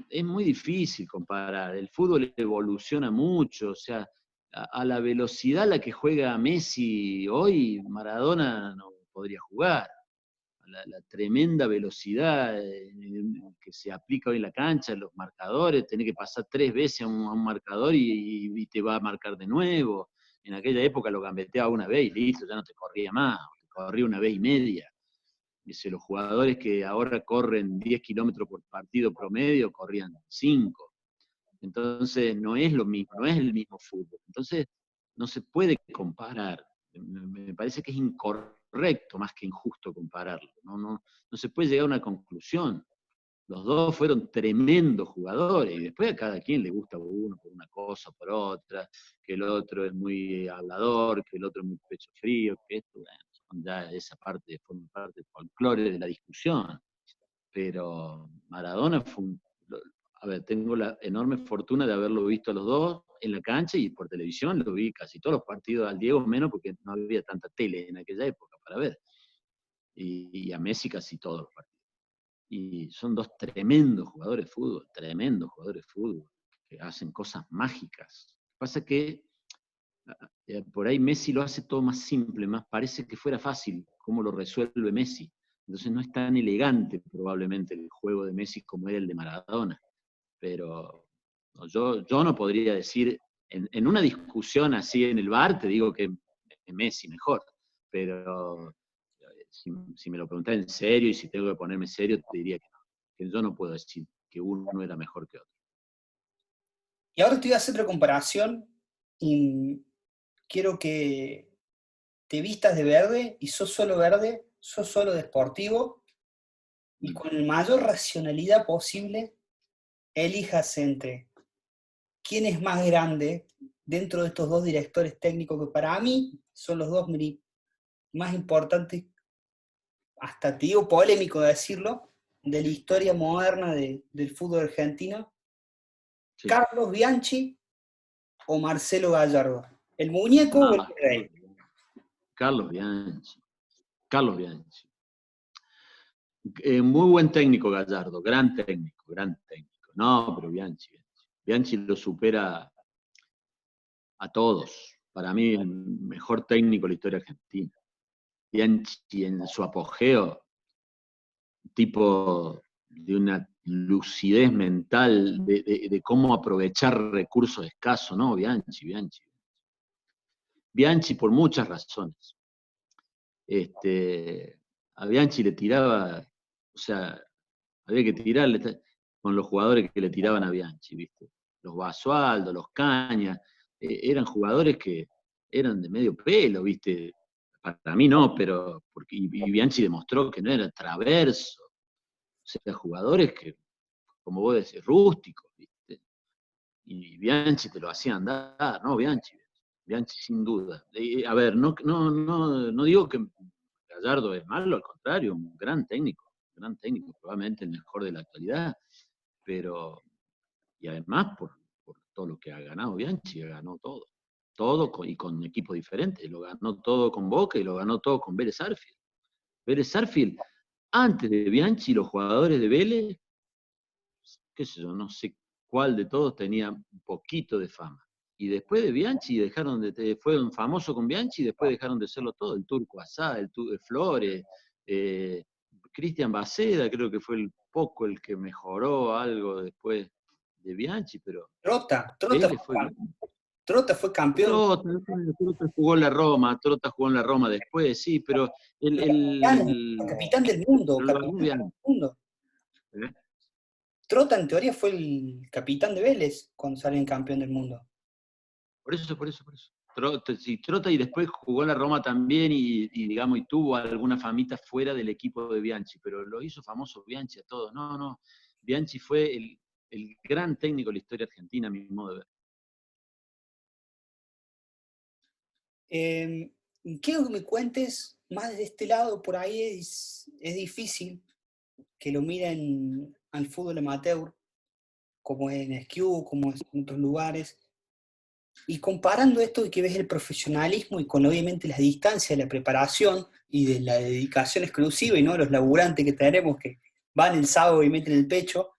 Es muy difícil comparar. El fútbol evoluciona mucho, o sea, a la velocidad a la que juega Messi hoy, Maradona no podría jugar. La tremenda velocidad que se aplica hoy en la cancha, los marcadores, tenés que pasar 3 veces a un marcador y te va a marcar de nuevo. En aquella época lo gambeteaba una vez y listo, ya no te corría más, te corría una vez y media. Dice, los jugadores que ahora corren 10 kilómetros por partido promedio, corrían 5. Entonces no es lo mismo, no es el mismo fútbol. Entonces no se puede comparar. Me parece que es incorrecto más que injusto compararlo. No se puede llegar a una conclusión. Los dos fueron tremendos jugadores, y después a cada quien le gusta uno por una cosa, por otra, que el otro es muy hablador, que el otro es muy pecho frío, que esto, bueno, ya esa parte forma parte del folclore de la discusión. Pero Maradona fue a ver, tengo la enorme fortuna de haberlo visto a los dos en la cancha y por televisión lo vi casi todos los partidos, al Diego menos porque no había tanta tele en aquella época para ver. Y a Messi casi todos los partidos. Y son dos tremendos jugadores de fútbol, que hacen cosas mágicas. Pasa que por ahí Messi lo hace todo más simple, más parece que fuera fácil cómo lo resuelve Messi. Entonces no es tan elegante probablemente el juego de Messi como era el de Maradona. Pero no, yo no podría decir, en una discusión así en el bar, te digo que es Messi mejor, pero si me lo preguntás en serio y si tengo que ponerme serio, te diría que yo no puedo decir que uno era mejor que otro. Y ahora te voy a hacer otra comparación y quiero que te vistas de verde y sos solo verde, sos solo deportivo y con la mayor racionalidad posible elijas entre quién es más grande dentro de estos dos directores técnicos que para mí son los dos más importantes, hasta te digo polémico de decirlo, de la historia moderna del fútbol argentino, Sí. Carlos Bianchi o Marcelo Gallardo. ¿El muñeco o el rey? Carlos Bianchi. Carlos Bianchi. Muy buen técnico Gallardo, gran técnico, gran técnico. No, pero Bianchi. Bianchi lo supera a todos. Para mí, el mejor técnico de la historia argentina. Bianchi en su apogeo, tipo de una lucidez mental, de cómo aprovechar recursos escasos, ¿no? Bianchi por muchas razones. A Bianchi le tiraba, o sea, había que tirarle con los jugadores que le tiraban a Bianchi, ¿viste? Los Basualdo, los Cañas, eran jugadores que eran de medio pelo, ¿viste? Para mí no, pero y Bianchi demostró que no era traverso. O sea, jugadores que, como vos decís, rústicos, ¿viste? Y Bianchi te lo hacía andar, ¿no? Bianchi sin duda. A ver, no digo que Gallardo es malo, al contrario, un gran técnico, probablemente el mejor de la actualidad, pero, y además por todo lo que ha ganado Bianchi, ganó todo y con equipos diferentes, lo ganó todo con Boca y lo ganó todo con Vélez Sarsfield. Vélez Sarsfield, antes de Bianchi, los jugadores de Vélez, qué sé yo, no sé cuál de todos tenía un poquito de fama. Y después de Bianchi fueron famosos con Bianchi y después dejaron de serlo todo. El Turco Asá, el Flores, Cristian Baceda, creo que fue el que mejoró algo después de Bianchi, pero Trota fue campeón. Trota jugó en la Roma después, sí, pero Capitán del mundo. ¿Eh? Trota en teoría fue el capitán de Vélez cuando salen campeón del mundo. Por eso. Trota y después jugó en la Roma también digamos, y tuvo alguna famita fuera del equipo de Bianchi, pero lo hizo famoso Bianchi a todos. No. Bianchi fue el gran técnico de la historia argentina, a mi modo de ver. Quiero que me cuentes más de este lado, por ahí es difícil que lo miren al fútbol amateur, como en SQ, como en otros lugares, y comparando esto de que ves el profesionalismo y con obviamente las distancias de la preparación y de la dedicación exclusiva y no los laburantes que tenemos que van el sábado y meten el pecho,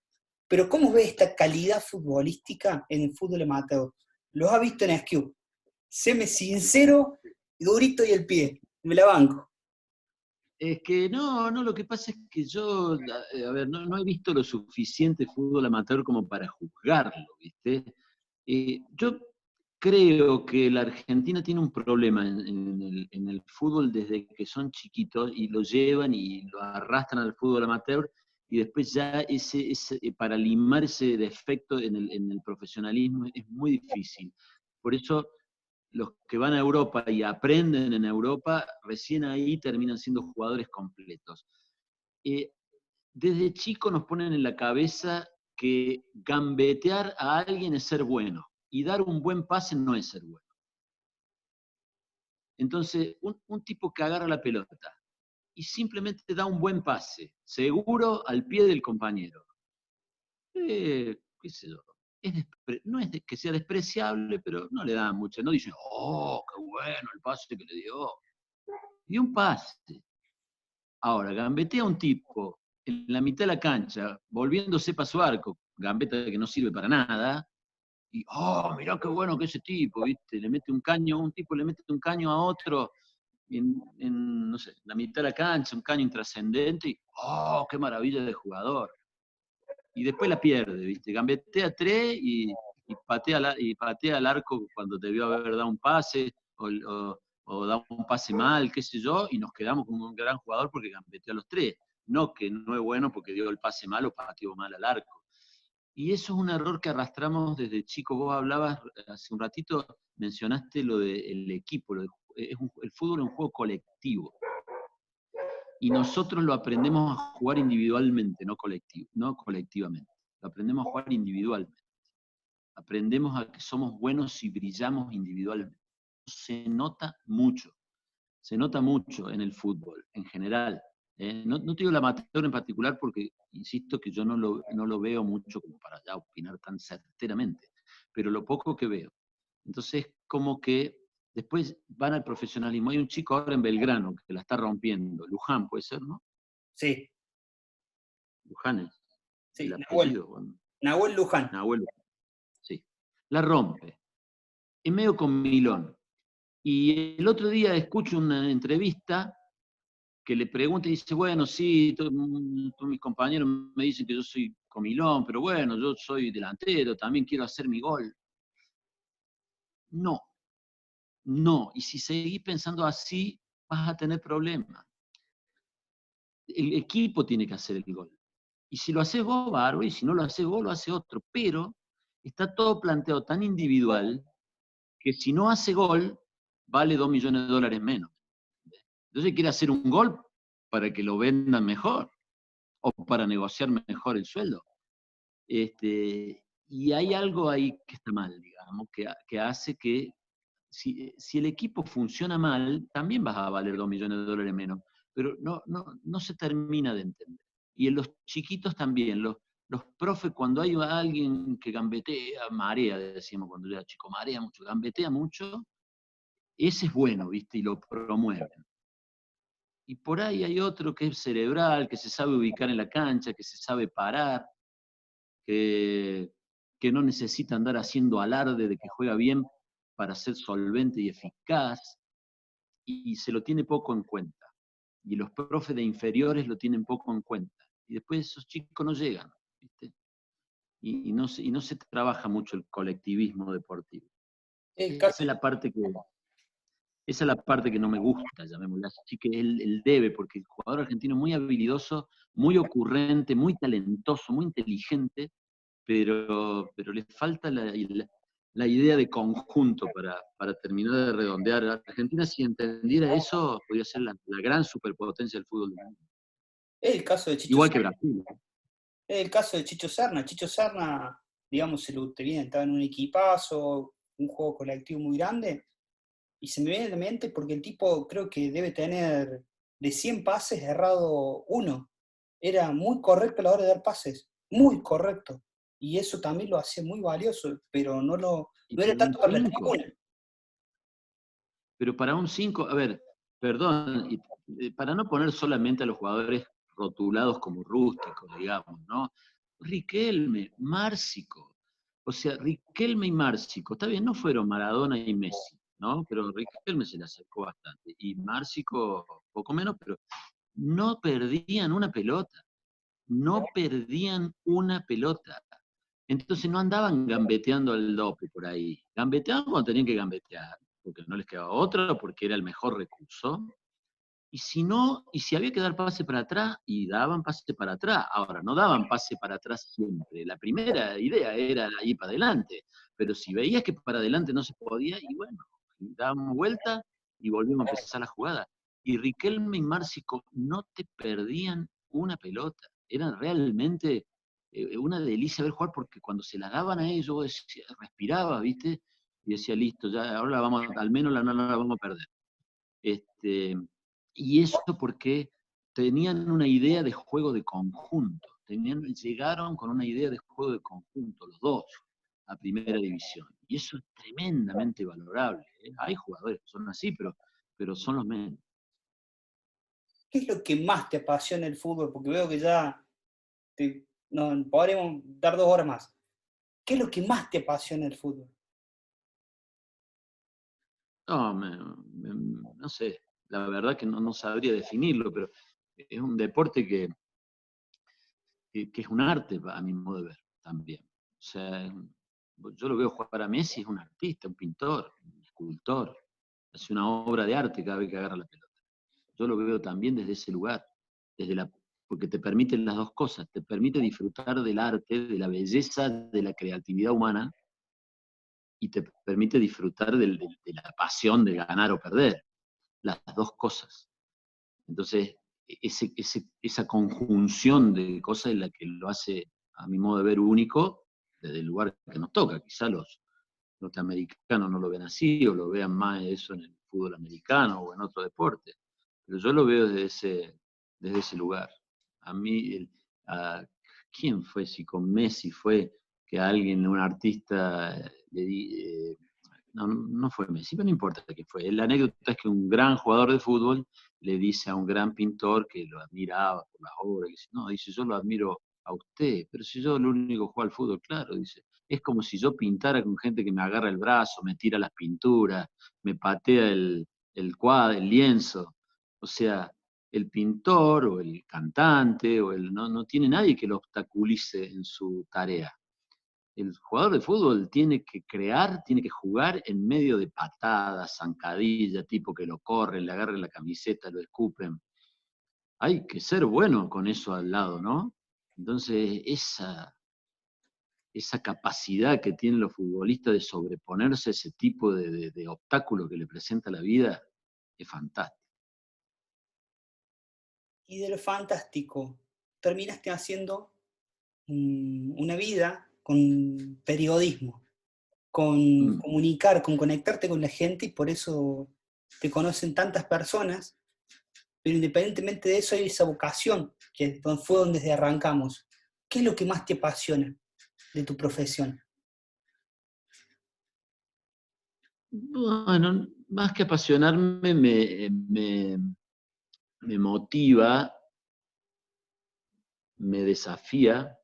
pero ¿cómo ves esta calidad futbolística en el fútbol amateur? ¿Los has visto en SQ? Séme sincero, durito y el pie, me la banco. Es que no, lo que pasa es que yo, a ver, no he visto lo suficiente fútbol amateur como para juzgarlo, ¿viste? Yo creo que la Argentina tiene un problema en el fútbol desde que son chiquitos y lo llevan y lo arrastran al fútbol amateur y después ya para limar ese defecto en el profesionalismo es muy difícil. Por eso los que van a Europa y aprenden en Europa, recién ahí terminan siendo jugadores completos. Eh, Desde chico nos ponen en la cabeza que gambetear a alguien es ser bueno y dar un buen pase no es ser bueno. Entonces, un tipo que agarra la pelota y simplemente da un buen pase, seguro al pie del compañero. Qué sé yo, no es que sea despreciable, pero no le da mucho. No dice, oh, qué bueno el pase que le dio. Dio un pase. Ahora, gambetea a un tipo en la mitad de la cancha, volviéndose para su arco, gambeta que no sirve para nada, y, oh, mirá qué bueno que ese tipo, ¿viste? Le mete un caño, un tipo le mete un caño a otro no sé, la mitad de la cancha, un caño intrascendente, y, oh, qué maravilla de jugador. Y después la pierde, ¿viste? Gambetea tres y patea al arco cuando debió haber dado un pase, o da un pase mal, qué sé yo, y nos quedamos con un gran jugador porque gambeteó a los tres. No que no es bueno porque dio el pase mal o pateó mal al arco. Y eso es un error que arrastramos desde chico. Vos hablabas hace un ratito, mencionaste lo del equipo. El fútbol es un juego colectivo. Y nosotros lo aprendemos a jugar individualmente, no colectivamente. Lo aprendemos a jugar individualmente. Aprendemos a que somos buenos y brillamos individualmente. Se nota mucho en el fútbol, en general. No te digo el amateur en particular porque, insisto, que yo no lo veo mucho como para ya opinar tan certeramente, pero lo poco que veo. Entonces, como que después van al profesionalismo. Hay un chico ahora en Belgrano que la está rompiendo, Luján puede ser, ¿no? Sí, Luján es el sí, Nahuel. apellido. Bueno, Nahuel Luján. Nahuel, sí. La rompe. Es medio comilón. Y el otro día escucho una entrevista que le pregunta y dice, bueno, sí, todos mis compañeros me dicen que yo soy comilón, pero bueno, yo soy delantero, también quiero hacer mi gol. No, no. Y si seguís pensando así, vas a tener problemas. El equipo tiene que hacer el gol. Y si lo haces vos, bárbaro, y si no lo haces vos, lo hace otro. Pero está todo planteado tan individual que si no hace gol, vale $2 millones menos. Entonces quiere hacer un gol para que lo vendan mejor o para negociar mejor el sueldo. Y hay algo ahí que está mal, digamos, que hace que si el equipo funciona mal, también vas a valer $2 millones menos, pero no se termina de entender. Y en los chiquitos también, los profes, cuando hay alguien que gambetea, marea, decíamos cuando yo era chico, marea mucho, gambetea mucho, ese es bueno, ¿viste? Y lo promueven. Y por ahí hay otro que es cerebral, que se sabe ubicar en la cancha, que se sabe parar, que, que no necesita andar haciendo alarde de que juega bien para ser solvente y eficaz, y se lo tiene poco en cuenta. Y los profes de inferiores lo tienen poco en cuenta. Y después esos chicos no llegan, ¿viste? Y no se trabaja mucho el colectivismo deportivo. El Esa caso, es la parte que, esa es la parte que no me gusta, llamémosla así, que él debe, porque el jugador argentino es muy habilidoso, muy ocurrente, muy talentoso, muy inteligente, pero le falta la idea de conjunto para terminar de redondear. Argentina, si entendiera eso, podría ser la gran superpotencia del fútbol del mundo. es el caso de Chicho Igual que Serna. Brasil. Es el caso de Chicho Serna. Chicho Serna, digamos, se lo tenía, estaba en un equipazo, un juego colectivo muy grande, y se me viene a la mente porque el tipo creo que debe tener de 100 pases errado uno. Era muy correcto a la hora de dar pases, muy correcto. Y eso también lo hacía muy valioso, pero Y no era pero un tanto para la 5, tribuna. pero para un 5, a ver, perdón, para no poner solamente a los jugadores rotulados como rústicos, digamos, ¿no? Riquelme, Márcico, o sea, Riquelme y Márcico, está bien, no fueron Maradona y Messi, ¿no? Pero Riquelme se le acercó bastante, y Márcico poco menos, pero no perdían una pelota, no perdían una pelota. Entonces no andaban gambeteando al dope por ahí. Gambeteaban cuando tenían que gambetear, porque no les quedaba otra, porque era el mejor recurso. Y si no, y si había que dar pase para atrás, y daban pase para atrás. Ahora, no daban pase para atrás siempre. La primera idea era ir para adelante. Pero si veías que para adelante no se podía, y bueno, dábamos vuelta y volvimos a empezar la jugada. Y Riquelme y Márcico no te perdían una pelota. Eran realmente una delicia ver jugar, porque cuando se la daban a ellos, respiraba, ¿viste? Y decía, listo, ya ahora la vamos, al menos no la vamos a perder. Y eso porque tenían una idea de juego de conjunto, llegaron con una idea de juego de conjunto, los dos, a primera división. Y eso es tremendamente valorable. Hay jugadores que son así, pero son los menos. ¿Qué es lo que más te apasiona el fútbol? Porque veo que ya no, podríamos dar 2 horas más. ¿Qué es lo que más te apasiona el fútbol? No, no sé, la verdad que no sabría definirlo, pero es un deporte que es un arte a mi modo de ver también. O sea, yo lo veo jugar a Messi, es un artista, un pintor, un escultor, hace una obra de arte cada vez que agarra la pelota. Yo lo veo también desde ese lugar, porque te permiten las dos cosas, te permite disfrutar del arte, de la belleza, de la creatividad humana, y te permite disfrutar de la pasión de ganar o perder, las dos cosas. Entonces, esa conjunción de cosas es la que lo hace, a mi modo de ver, único desde el lugar que nos toca. Quizá los norteamericanos no lo ven así, o lo vean más eso en el fútbol americano o en otro deporte. Pero yo lo veo desde ese lugar. A mí, ¿quién fue? Si con Messi fue que alguien, un artista, no fue Messi, pero no importa qué fue. La anécdota es que un gran jugador de fútbol le dice a un gran pintor que lo admiraba por las obras, que dice, no, dice, yo lo admiro a usted, pero si yo lo único que juego al fútbol, claro, dice, es como si yo pintara con gente que me agarra el brazo, me tira las pinturas, me patea el cuadro, el lienzo. O sea, el pintor o el cantante no tiene nadie que lo obstaculice en su tarea. El jugador de fútbol tiene que crear, tiene que jugar en medio de patadas, zancadillas, tipo que lo corren, le agarren la camiseta, lo escupen. Hay que ser bueno con eso al lado, ¿no? Entonces, esa capacidad que tienen los futbolistas de sobreponerse a ese tipo de obstáculo que le presenta la vida es fantástico. Y de lo fantástico, terminaste haciendo una vida con periodismo, con Mm. comunicar, con conectarte con la gente, y por eso te conocen tantas personas, pero independientemente de eso hay esa vocación, que fue donde arrancamos. ¿Qué es lo que más te apasiona de tu profesión? Bueno, más que apasionarme, me motiva, me desafía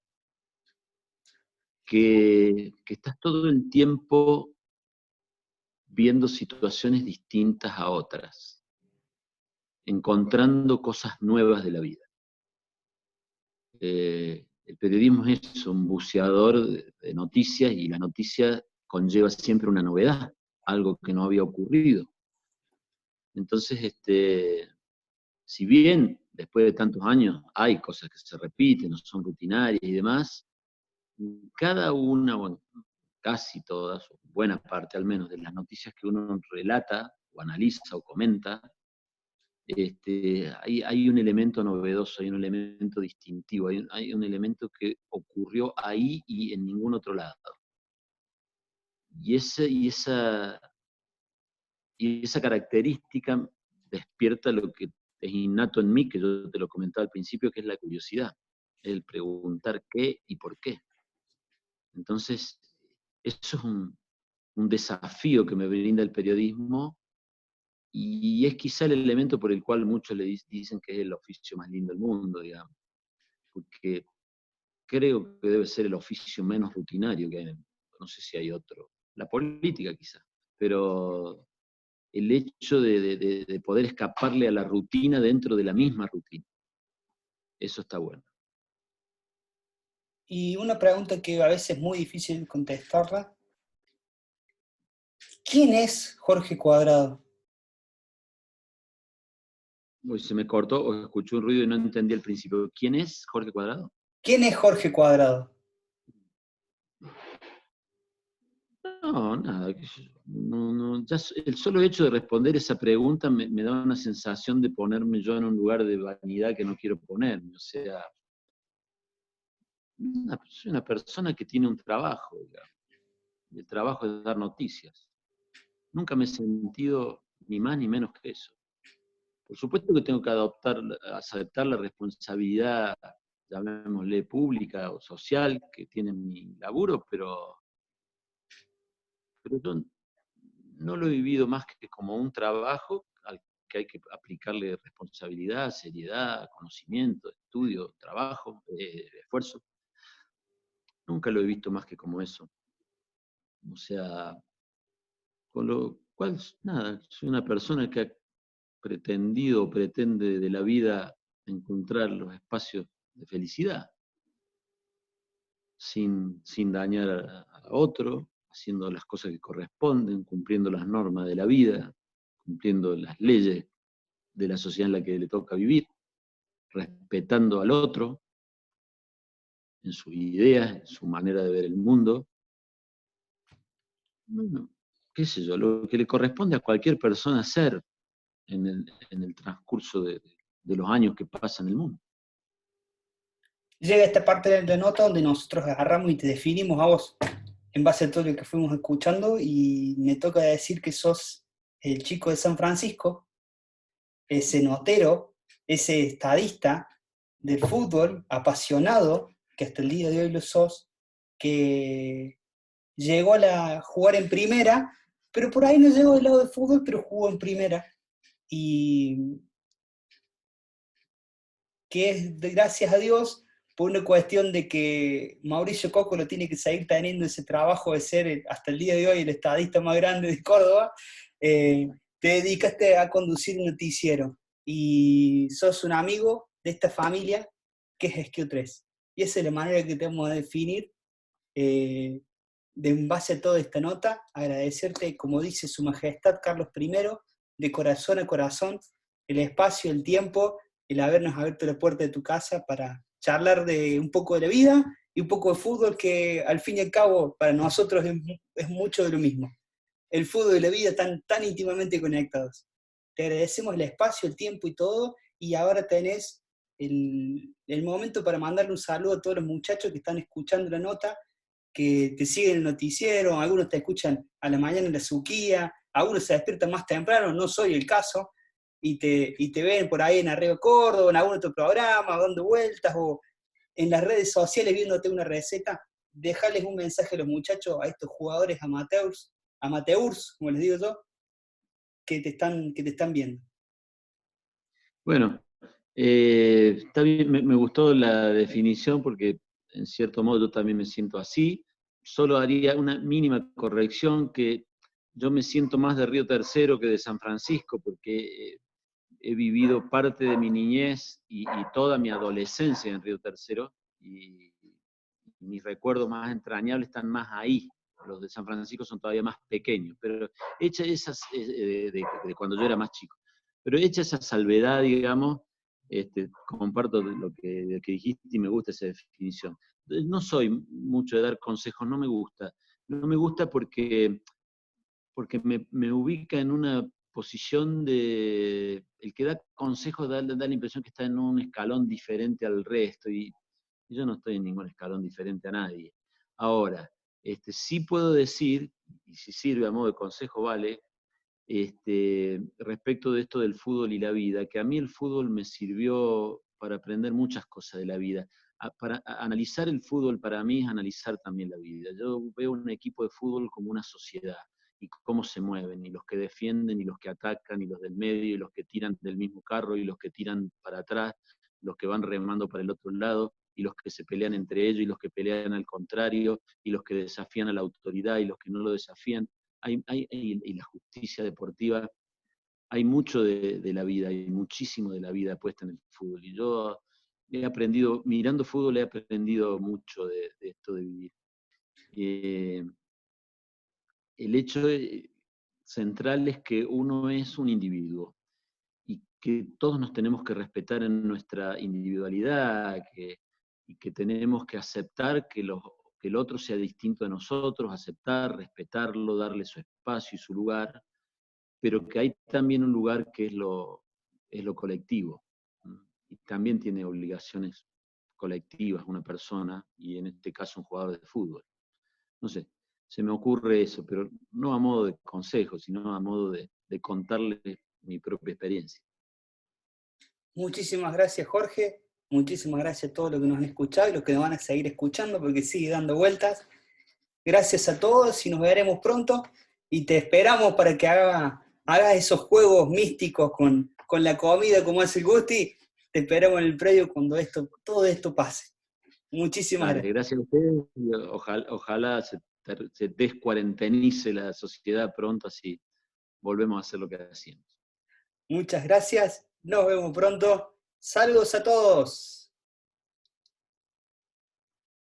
que estás todo el tiempo viendo situaciones distintas a otras, encontrando cosas nuevas de la vida. El periodismo es un buceador de noticias, y la noticia conlleva siempre una novedad, algo que no había ocurrido. Entonces, si bien después de tantos años hay cosas que se repiten, no son rutinarias y demás, cada una, bueno, casi todas, o buena parte al menos, de las noticias que uno relata o analiza o comenta, hay un elemento novedoso, hay un elemento distintivo, hay un elemento que ocurrió ahí y en ningún otro lado. Y esa característica despierta lo que es innato en mí, que yo te lo comentaba al principio, que es la curiosidad, el preguntar qué y por qué. Entonces, eso es un desafío que me brinda el periodismo, y es quizá el elemento por el cual muchos le dicen que es el oficio más lindo del mundo, digamos, porque creo que debe ser el oficio menos rutinario que hay. No sé si hay otro. La política quizá, pero el hecho de poder escaparle a la rutina dentro de la misma rutina. Eso está bueno. Y una pregunta que a veces es muy difícil contestarla. ¿Quién es Jorge Cuadrado? Uy, se me cortó o escuché un ruido y no entendí al principio. ¿Quién es Jorge Cuadrado? ¿Quién es Jorge Cuadrado? No, nada. Ya el solo hecho de responder esa pregunta me da una sensación de ponerme yo en un lugar de vanidad que no quiero ponerme. O sea, soy una persona que tiene un trabajo, digamos. El trabajo es dar noticias. Nunca me he sentido ni más ni menos que eso. Por supuesto que tengo que aceptar la responsabilidad, llamémosle pública o social, que tiene mi laburo, pero yo no lo he vivido más que como un trabajo al que hay que aplicarle responsabilidad, seriedad, conocimiento, estudio, trabajo, esfuerzo. Nunca lo he visto más que como eso. O sea, con lo cual, nada, soy una persona que ha pretendido o pretende de la vida encontrar los espacios de felicidad, sin dañar a otro, haciendo las cosas que corresponden, cumpliendo las normas de la vida, cumpliendo las leyes de la sociedad en la que le toca vivir, respetando al otro en sus ideas, en su manera de ver el mundo. Bueno, qué sé yo, lo que le corresponde a cualquier persona hacer en el transcurso de los años que pasa en el mundo. Llega esta parte de la nota donde nosotros agarramos y te definimos a vos en base a todo lo que fuimos escuchando y me toca decir que sos el chico de San Francisco, ese notero, ese estadista del fútbol, apasionado, que hasta el día de hoy lo sos, que llegó a jugar en primera, pero por ahí no llegó del lado del fútbol, pero jugó en primera. Y que es, gracias a Dios, por una cuestión de que Mauricio Coco lo tiene que seguir teniendo ese trabajo de ser hasta el día de hoy el estadista más grande de Córdoba, te dedicaste a conducir un noticiero y sos un amigo de esta familia que es Esquio 3. Y esa es la manera que tenemos de definir, en base a toda esta nota, agradecerte, como dice Su Majestad Carlos I, de corazón a corazón, el espacio, el tiempo, el habernos abierto la puerta de tu casa para charlar de un poco de la vida y un poco de fútbol, que al fin y al cabo para nosotros es mucho de lo mismo. El fútbol y la vida están tan íntimamente conectados. Te agradecemos el espacio, el tiempo y todo, y ahora tenés el momento para mandarle un saludo a todos los muchachos que están escuchando la nota, que te siguen el noticiero, algunos te escuchan a la mañana en la Suquía, algunos se despiertan más temprano, no soy el caso, y te ven por ahí en Arriba Córdoba, en algún otro programa, dando vueltas, o en las redes sociales viéndote una receta. Dejarles un mensaje a los muchachos, a estos jugadores amateurs, como les digo yo, que te están viendo. Bueno, está bien, me gustó la definición porque en cierto modo yo también me siento así. Solo haría una mínima corrección, que yo me siento más de Río Tercero que de San Francisco, porque he vivido parte de mi niñez y toda mi adolescencia en Río Tercero, y mis recuerdos más entrañables están más ahí. Los de San Francisco son todavía más pequeños, pero hecha esas, de cuando yo era más chico. Pero hecha esa salvedad, digamos, comparto lo que dijiste y me gusta esa definición. No soy mucho de dar consejos, no me gusta. No me gusta porque me ubica en una posición de... El que da consejos da la impresión que está en un escalón diferente al resto, y yo no estoy en ningún escalón diferente a nadie. Ahora, sí puedo decir, y si sirve a modo de consejo vale, respecto de esto del fútbol y la vida, que a mí el fútbol me sirvió para aprender muchas cosas de la vida. Para analizar el fútbol para mí es analizar también la vida. Yo veo un equipo de fútbol como una sociedad, y cómo se mueven, y los que defienden, y los que atacan, y los del medio, y los que tiran del mismo carro, y los que tiran para atrás, los que van remando para el otro lado, y los que se pelean entre ellos, y los que pelean al contrario, y los que desafían a la autoridad, y los que no lo desafían. Y la justicia deportiva hay mucho de la vida, hay muchísimo de la vida puesta en el fútbol. Y yo he aprendido, mirando fútbol, he aprendido mucho de esto de vivir. El hecho central es que uno es un individuo y que todos nos tenemos que respetar en nuestra individualidad, y que tenemos que aceptar que el otro sea distinto de nosotros, aceptar, respetarlo, darle su espacio y su lugar, pero que hay también un lugar que es lo colectivo, y también tiene obligaciones colectivas una persona, y en este caso un jugador de fútbol. No sé, se me ocurre eso, pero no a modo de consejo, sino a modo de contarles mi propia experiencia. Muchísimas gracias, Jorge. Muchísimas gracias a todos los que nos han escuchado y los que nos van a seguir escuchando porque sigue dando vueltas. Gracias a todos y nos veremos pronto. Y te esperamos para que hagas esos juegos místicos con la comida como hace el Gusti. Te esperamos en el predio cuando todo esto pase. Muchísimas Dale, gracias. gracias a ustedes. Y ojalá se descuarentenice la sociedad pronto, así volvemos a hacer lo que hacíamos. Muchas gracias. Nos vemos pronto. Saludos a todos.